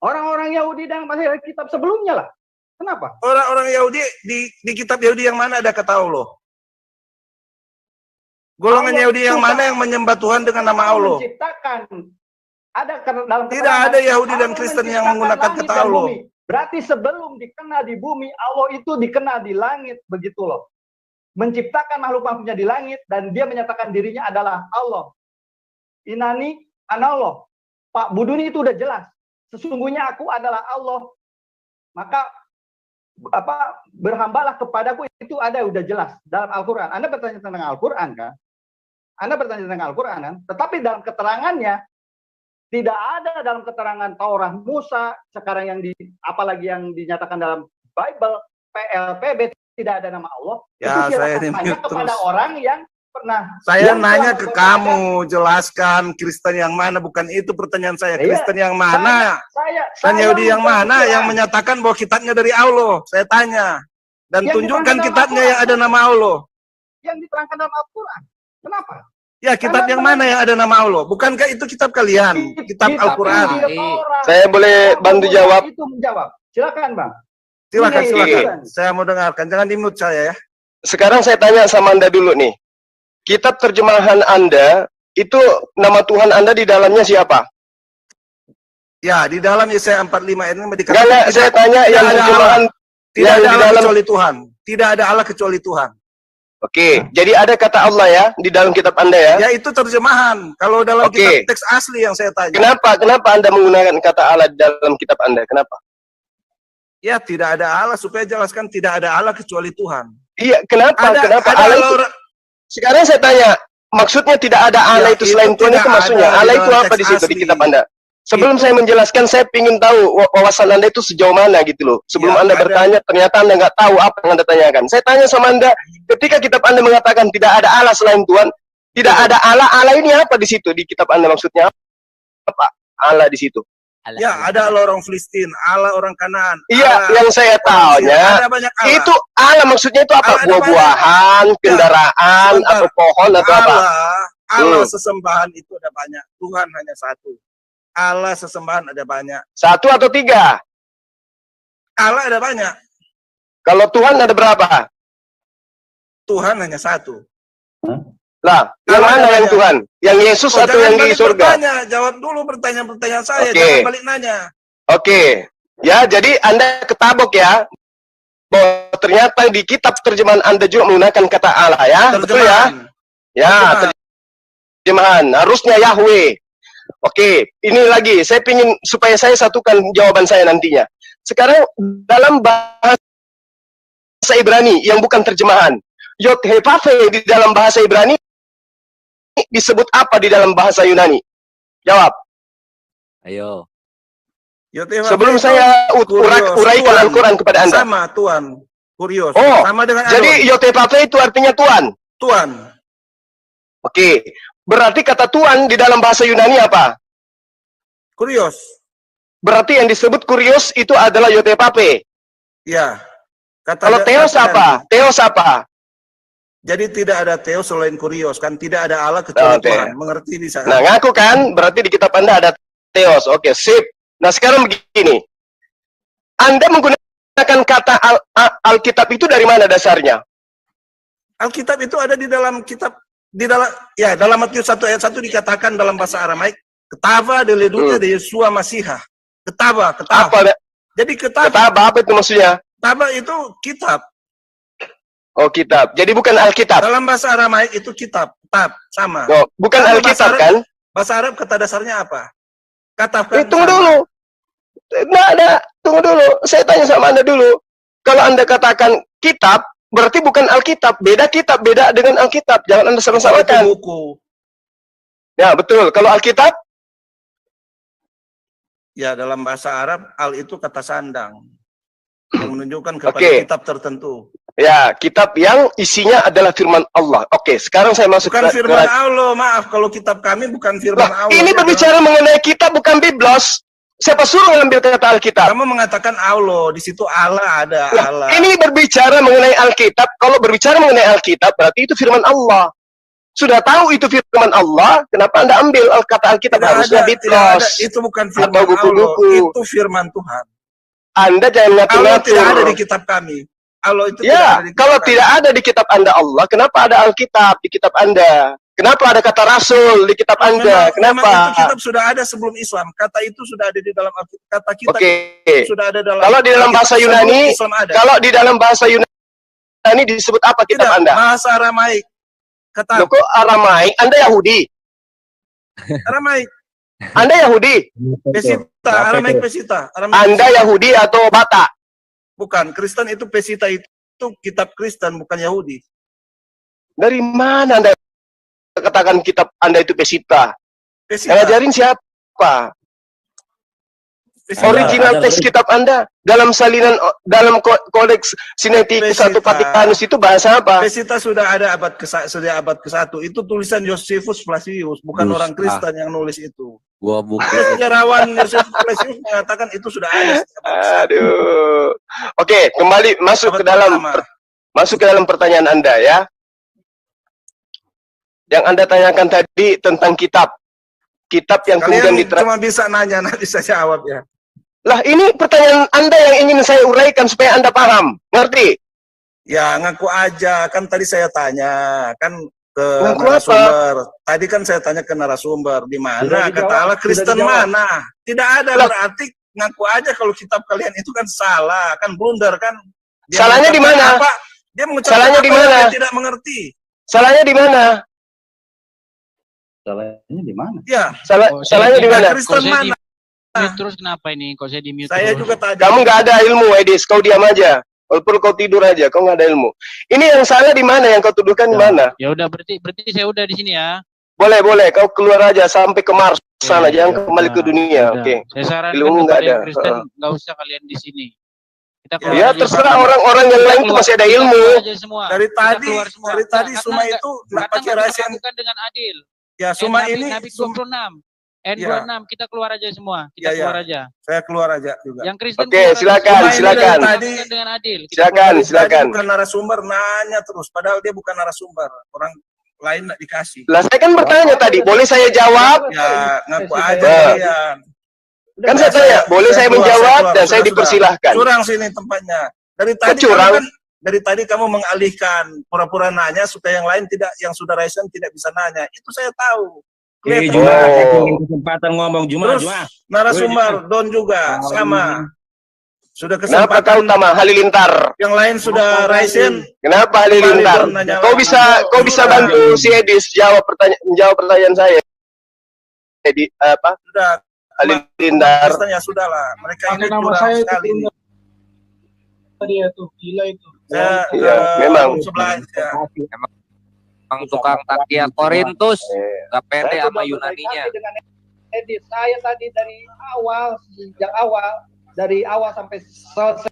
Orang-orang Yahudi dan masih kitab sebelumnya lah. Kenapa?
Orang-orang Yahudi di kitab Yahudi yang mana ada kata Allah? Golongan Allah Yahudi yang mana yang menyembah Tuhan dengan nama Allah?
Menciptakan. Ada dalam
tidak ada Yahudi dan Kristen yang menggunakan kata Allah.
Berarti sebelum dikenal di bumi, Allah itu dikenal di langit, begitu loh. Menciptakan makhluk-makhluknya di langit dan dia menyatakan dirinya adalah Allah. Inani anallah. Pak Buduni itu udah jelas. Sesungguhnya aku adalah Allah. Maka berhambalah kepadaku, itu ada udah jelas dalam Al-Qur'an. Anda bertanya tentang Al-Qur'an kan? Tetapi dalam keterangannya tidak ada dalam keterangan Taurat Musa, sekarang apalagi yang dinyatakan dalam Bible, PLPB, tidak ada nama Allah.
Ya,
itu
saya
tanya kepada orang yang pernah.
Saya nanya ke kamu, jelaskan Kristen yang mana, bukan itu pertanyaan saya. Kristen yang mana? Dan Yahudi yang mana yang menyatakan bahwa kitabnya dari Allah? Saya tanya. Dan tunjukkan kitabnya yang ada nama Allah.
Yang diterangkan dalam Al-Quran. Kenapa?
Ya, kitab yang mana yang ada nama Allah? Bukankah itu kitab kalian? Kitab Al-Quran.
Saya boleh bantu jawab?
Itu menjawab. Silakan, Bang.
Silakan. Saya mau dengarkan. Jangan di-mute saya ya.
Sekarang saya tanya sama Anda dulu nih. Kitab terjemahan Anda, itu nama Tuhan Anda di dalamnya siapa?
Ya, di dalam Yesaya 45 ini dikatakan
Enggak, saya tanya yang terjemahan
tidak
yang
ada
di
Allah
dalam.
kecuali Tuhan. Tidak ada Allah kecuali Tuhan.
Oke, jadi ada kata Allah ya di dalam kitab Anda ya?
Ya, itu terjemahan. Kalau dalam kitab teks asli yang saya tanya.
Kenapa Anda menggunakan kata Allah di dalam kitab Anda? Kenapa?
Ya, tidak ada Allah, supaya jelaskan tidak ada Allah kecuali Tuhan.
Iya, kenapa? Kenapa
ada
Allah itu? Sekarang saya tanya, maksudnya tidak ada Allah itu selain Tuhan itu maksudnya? Allah itu apa di situ di kitab Anda? Sebelum saya menjelaskan, saya ingin tahu wawasan Anda itu sejauh mana gitu loh. Sebelum Anda bertanya, ternyata Anda nggak tahu apa yang Anda tanyakan. Saya tanya sama Anda, ketika kitab Anda mengatakan tidak ada Allah selain Tuhan, tidak ada Allah, Allah ini apa di situ di kitab Anda maksudnya? Apa Allah di situ?
Ya, ada Allah orang Filistin, Allah orang Kanaan.
Iya, yang saya taunya itu Allah maksudnya itu apa? Buah-buahan, kendaraan, atau pohon atau apa?
Allah sesembahan itu ada banyak. Tuhan hanya satu. Allah sesembahan ada banyak.
Satu atau tiga?
Allah ada banyak.
Kalau Tuhan ada berapa?
Tuhan hanya satu.
Lah, yang mana yang Tuhan? Yang Yesus atau yang di surga?
Jawab dulu pertanyaan-pertanyaan saya, jangan balik nanya.
Oke. Ya, jadi Anda ketabok ya. Bahwa ternyata di kitab terjemahan Anda juga menggunakan kata Allah ya. Betul ya? Ya, terjemahan. Harusnya Yahweh. Oke, ini lagi. Saya ingin supaya saya satukan jawaban saya nantinya. Sekarang dalam bahasa Ibrani yang bukan terjemahan. Yod-Heh-Vaveh di dalam bahasa Ibrani disebut apa di dalam bahasa Yunani? Jawab.
Ayo.
Sebelum saya uraikan Al-Quran kepada Anda.
Sama Tuhan. Kurios.
Oh,
sama dengan
jadi Yod-Heh-Vaveh itu artinya Tuhan.
Tuhan.
Oke. Berarti kata Tuhan di dalam bahasa Yunani apa?
Kurios.
Berarti yang disebut kurios itu adalah Yod-Heh-Vaveh.
Ya.
Kalau Theos apa? Theos apa?
Jadi tidak ada Theos selain kurios, kan tidak ada Allah kecuali Tuhan. Mengerti di sana?
Nah, ngaku kan? Berarti di kitab Anda ada Theos. Oke, sip. Nah, sekarang begini. Anda menggunakan kata Alkitab itu dari mana dasarnya?
Alkitab itu ada di dalam kitab, dalam Matius 1 ayat 1 dikatakan dalam bahasa Aramaik, Ketava de ledunya de Yesua Masihah. Ketava.
Apa?
Jadi ketava
apa itu maksudnya?
Ketava itu kitab.
Oh, kitab. Jadi bukan Alkitab.
Dalam bahasa Aramaik itu kitab, sama.
Oh, bukan Alkitab kan?
Bahasa Arab kata dasarnya apa? Kata
tunggu dulu. Nggak ada. Tunggu dulu. Saya tanya sama Anda dulu. Kalau Anda katakan kitab, berarti bukan Alkitab. Beda kitab, beda dengan Alkitab. Jangan Anda sama-samakan.
Buku.
Ya, betul. Kalau Alkitab?
Ya, dalam bahasa Arab, al itu kata sandang. Yang menunjukkan kepada kitab tertentu.
Ya, kitab yang isinya adalah firman Allah. Oke, sekarang saya masuk
bukan firman Allah, maaf. Kalau kitab kami bukan firman Allah.
Ini berbicara mengenai kitab, bukan Biblos. Siapa suruh mengambil kata Alkitab?
Kamu mengatakan Allah, di situ Allah ada. Allah.
Ini berbicara mengenai Alkitab. Kalau berbicara mengenai Alkitab, berarti itu firman Allah. Sudah tahu itu firman Allah, kenapa Anda ambil kata Alkitab? Harusnya Biblos.
Itu bukan firman Allah, itu firman Tuhan.
Anda jangan ngatur-ngatur.
Allah tidak ada di kitab kami. Allah itu
ya, kalau tidak ada di kitab Anda Allah, kenapa ada Alkitab di kitab Anda? Kenapa ada kata Rasul di kitab Anda? Kenapa?
Memang itu kitab sudah ada sebelum Islam. Kata itu sudah ada di dalam Alkitab. Kata kitab sudah ada dalam.
Kalau di dalam bahasa Yunani, kalau di dalam bahasa Yunani disebut apa kitab Anda?
Bahasa Aramaik. Kata.
Loh, kok Aramaik? Anda Yahudi?
Aramaik.
Anda Yahudi?
Pesita, Aramaik Pesita.
Anda Yahudi atau Batak?
Bukan, Kristen itu Pesita itu kitab Kristen, bukan Yahudi.
Dari mana Anda katakan kitab Anda itu Pesita?
Pesita.
Yang ajarin siapa? Pesita. Original teks kitab Anda dalam salinan, dalam kodeks Sinaiticus atau Vatikanus itu bahasa apa?
Pesita sudah ada abad ke-1. Itu tulisan Josephus Flacius, bukan orang Kristen yang nulis itu.
Gua buku.
Sejarawan Josephus Flacius mengatakan itu sudah ada.
Aduh. Oke, kembali masuk ke dalam pertanyaan Anda ya. Yang Anda tanyakan tadi tentang kitab. Kitab yang kemudian
cuma bisa nanya, nanti saya jawab ya.
Lah, ini pertanyaan Anda yang ingin saya uraikan supaya Anda paham. Ngerti?
Ya, ngaku aja. Kan tadi saya tanya. Kan ke
Ngaku
narasumber. Tadi kan saya tanya ke narasumber, di mana
Sudah
kata
dijawab,
Allah Kristen
sudah dijawab.
mana? Tidak ada,
Lah.
berarti ngaku aja kalau kitab kalian itu kan salah, kan blunder kan. Dia
Salahnya di
mengucapkan
mana?
apa? Dia mengucapkan
Salahnya
apa
di
yang
mana?
dia tidak mengerti.
Salahnya di mana?
Salahnya di mana?
Ya,
Salahnya di mana?
Kristen mana?
Terus kenapa ini? Kok saya di mute?
Saya juga tadi.
Kamu nggak ada ilmu, Edis. Kau diam aja. Walaupun kau tidur aja, kau nggak ada ilmu. Ini yang salah di mana? Yang kau tuduhkan di mana?
Ya udah, berarti saya udah di sini ya.
Boleh, boleh. Kau keluar aja sampai ke Mars sana,
Ya,
jangan kembali ke dunia.
udah.
Oke.
Saya sarankan
Ilmu nggak
kepada yang
ada.
Kristen nggak usah kalian di sini. Kita keluar
Ya
aja
terserah
semua.
orang-orang yang
Kita
lain tuh
keluar-
masih ada
kita
ilmu.
keluar aja semua.
Dari
Kita
tadi,
keluar semua.
dari tadi
Karena
Suma
nggak-
itu
karena
pakai
nggak
rahasia.
dilakukan dengan adil.
Ya, Suma
Nabi,
ini
Nabi 26. N26 kita keluar aja semua. Kita
Ya, ya.
keluar aja.
saya keluar aja juga.
Yang Kristen
Oke,
keluar aja
silakan,
semua.
Cuma ini
silakan.
dari tadi,
Lakukan dengan adil. Kita
Silakan,
keluar.
dari
silakan.
tadi bukan narasumber, nanya terus. Padahal dia bukan narasumber. Orang lain nggak dikasih.
Lah saya kan bertanya tadi, boleh saya jawab?
Ya, ngaku
Saya
aja
sudah-
kalian.
Kan saya tanya, boleh saya
keluar,
menjawab
keluar.
dan saya
Sudah.
dipersilahkan.
Curang sini tempatnya. Dari tadi
curang?
kamu kan, dari tadi kamu mengalihkan, pura-pura nanya supaya yang lain tidak, yang sudah raisen tidak bisa nanya. Itu saya tahu. Kelihatan.
Juma,
Oh.
kesempatan ngomong
Terus narasumber Don juga sama. Sudah
Kenapa kau
kesempatan
utama Halilintar?
yang lain sudah raisen.
Kenapa Halilintar?
Kembali, Don, nanya
Kau
lagi.
bisa
Sudah.
bantu si Edis menjawab pertanyaan saya.
Sudah.
Halilintar.
Kristen ya sudahlah. Mereka ini
Nama
curang
saya
sekali.
itu dia tuh gila itu.
Saya
Iya, memang.
sebelah aja.
Emang tukang takia Korintus, gak pede
Saya
sama
sudah
Yunaninya.
berdekati dengan Edis. Saya tadi dari awal, sejak awal, dari awal sampai selesai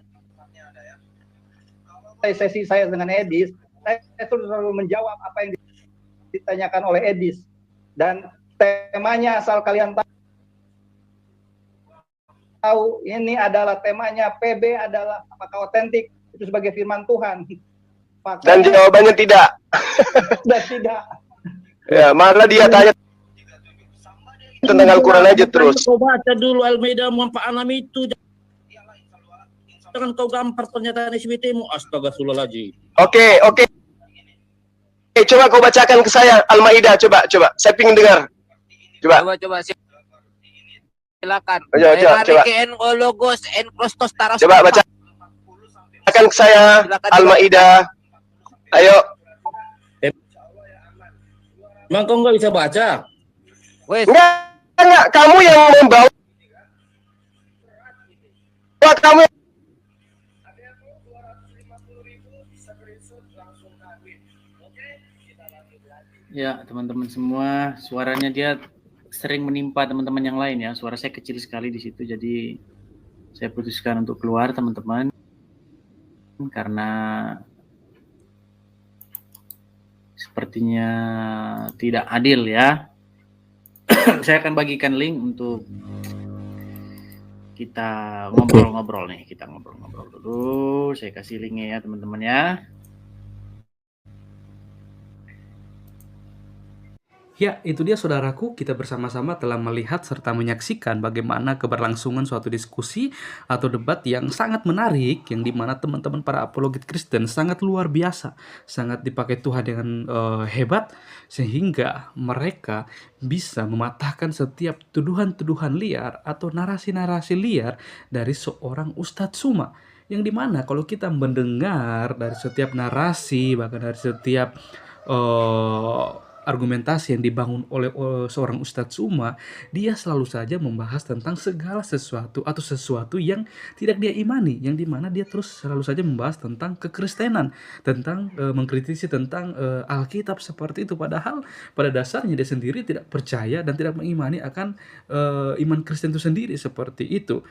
sesi saya dengan Edis, saya sudah selalu menjawab apa yang ditanyakan oleh Edis. Dan temanya asal kalian tahu, ini adalah temanya PB adalah apakah otentik itu sebagai firman Tuhan.
Dan jawabannya tidak.
Dan tidak.
Ya, malah dia tanya tentang Al-Quran aja terus.
Kau baca dulu Al-Maidah Muhammad Anam itu. Jangan kau gampar pernyataan SBT-mu. Astagfirullahaladzim.
Oke. Coba kau bacakan ke saya Al-Maidah, coba. Saya pingin dengar. Coba.
Silakan.
Coba.
Logos en Christos taras.
Coba bacakan ke saya Al-Maidah. Ayo.
Emang kau nggak bisa baca?
Enggak. Kamu yang membawa. Kamu.
Ya, teman-teman semua, suaranya dia sering menimpa teman-teman yang lain ya. Suara saya kecil sekali di situ, jadi saya putuskan untuk keluar, teman-teman. Karena sepertinya tidak adil ya. Saya akan bagikan link untuk kita ngobrol-ngobrol nih. Kita ngobrol-ngobrol dulu. Saya kasih linknya ya, teman-teman ya.
Ya, itu dia saudaraku, kita bersama-sama telah melihat serta menyaksikan bagaimana keberlangsungan suatu diskusi atau debat yang sangat menarik, yang dimana teman-teman para apologet Kristen sangat luar biasa, sangat dipakai Tuhan dengan hebat, sehingga mereka bisa mematahkan setiap tuduhan-tuduhan liar atau narasi-narasi liar dari seorang Ustadz Suma. Yang dimana kalau kita mendengar dari setiap narasi, bahkan dari setiap argumentasi yang dibangun oleh seorang Ustadz Suma, dia selalu saja membahas tentang segala sesuatu atau sesuatu yang tidak dia imani, yang dimana dia terus selalu saja membahas tentang kekristenan, tentang mengkritisi tentang Alkitab seperti itu, padahal pada dasarnya dia sendiri tidak percaya dan tidak mengimani akan iman Kristen itu sendiri seperti itu.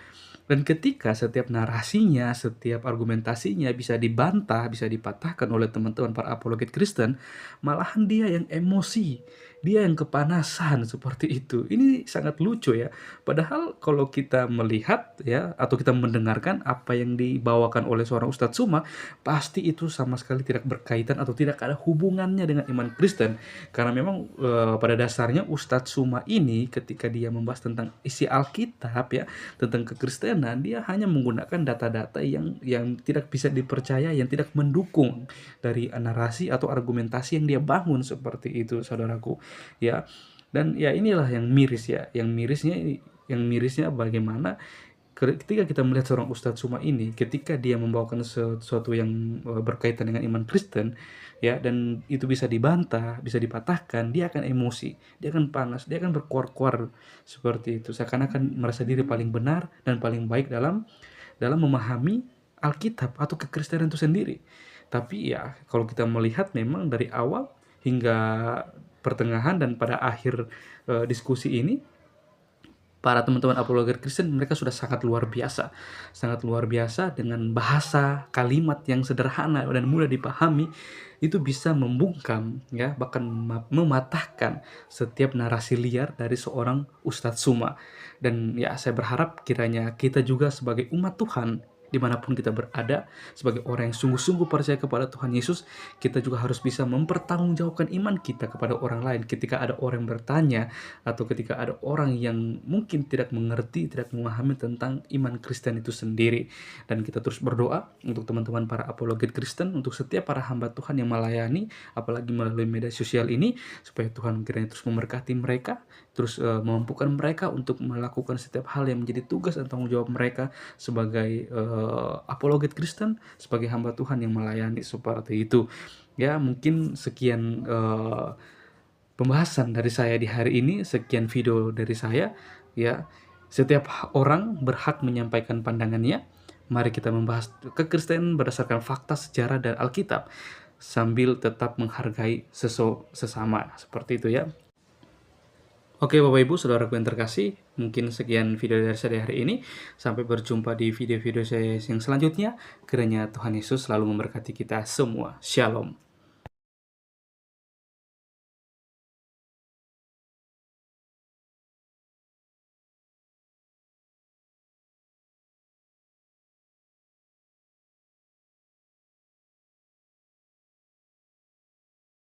Dan ketika setiap narasinya, setiap argumentasinya bisa dibantah, bisa dipatahkan oleh teman-teman para apologet Kristen, malahan dia yang emosi, dia yang kepanasan seperti itu. Ini sangat lucu ya. Padahal kalau kita melihat ya atau kita mendengarkan apa yang dibawakan oleh seorang Ustadz Suma, pasti itu sama sekali tidak berkaitan atau tidak ada hubungannya dengan iman Kristen. Karena memang pada dasarnya Ustadz Suma ini ketika dia membahas tentang isi Alkitab ya, tentang kekristenan, dia hanya menggunakan data-data yang tidak bisa dipercaya, yang tidak mendukung dari narasi atau argumentasi yang dia bangun seperti itu, saudaraku. Ya, dan ya inilah yang miris ya, yang mirisnya bagaimana ketika kita melihat seorang Ustadz Suma ini, ketika dia membawakan sesuatu yang berkaitan dengan iman Kristen ya, dan itu bisa dibantah, bisa dipatahkan, dia akan emosi, dia akan panas, dia akan berkuar-kuar seperti itu, seakan-akan merasa diri paling benar dan paling baik dalam memahami Alkitab atau kekristenan itu sendiri. Tapi ya kalau kita melihat memang dari awal hingga pertengahan dan pada akhir diskusi ini, para teman-teman apologet Kristen mereka sudah sangat luar biasa dengan bahasa kalimat yang sederhana dan mudah dipahami, itu bisa membungkam ya, bahkan mematahkan setiap narasi liar dari seorang Ustadz Suma. Dan ya saya berharap kiranya kita juga sebagai umat Tuhan dimanapun kita berada, sebagai orang yang sungguh-sungguh percaya kepada Tuhan Yesus, kita juga harus bisa mempertanggungjawabkan iman kita kepada orang lain. Ketika ada orang yang bertanya, atau ketika ada orang yang mungkin tidak mengerti, tidak memahami tentang iman Kristen itu sendiri. Dan kita terus berdoa untuk teman-teman para apologet Kristen, untuk setiap para hamba Tuhan yang melayani, apalagi melalui media sosial ini, supaya Tuhan kiranya terus memberkati mereka, terus memampukan mereka untuk melakukan setiap hal yang menjadi tugas dan tanggung jawab mereka sebagai apologet Kristen, sebagai hamba Tuhan yang melayani seperti itu. Ya, mungkin sekian pembahasan dari saya di hari ini, sekian video dari saya ya. Setiap orang berhak menyampaikan pandangannya. Mari kita membahas kekristenan berdasarkan fakta, sejarah, dan Alkitab sambil tetap menghargai sesama, seperti itu ya. Oke Bapak Ibu Saudaraku yang terkasih, mungkin sekian video dari saya hari ini. Sampai berjumpa di video-video saya yang selanjutnya. Kiranya Tuhan Yesus selalu memberkati kita semua. Shalom.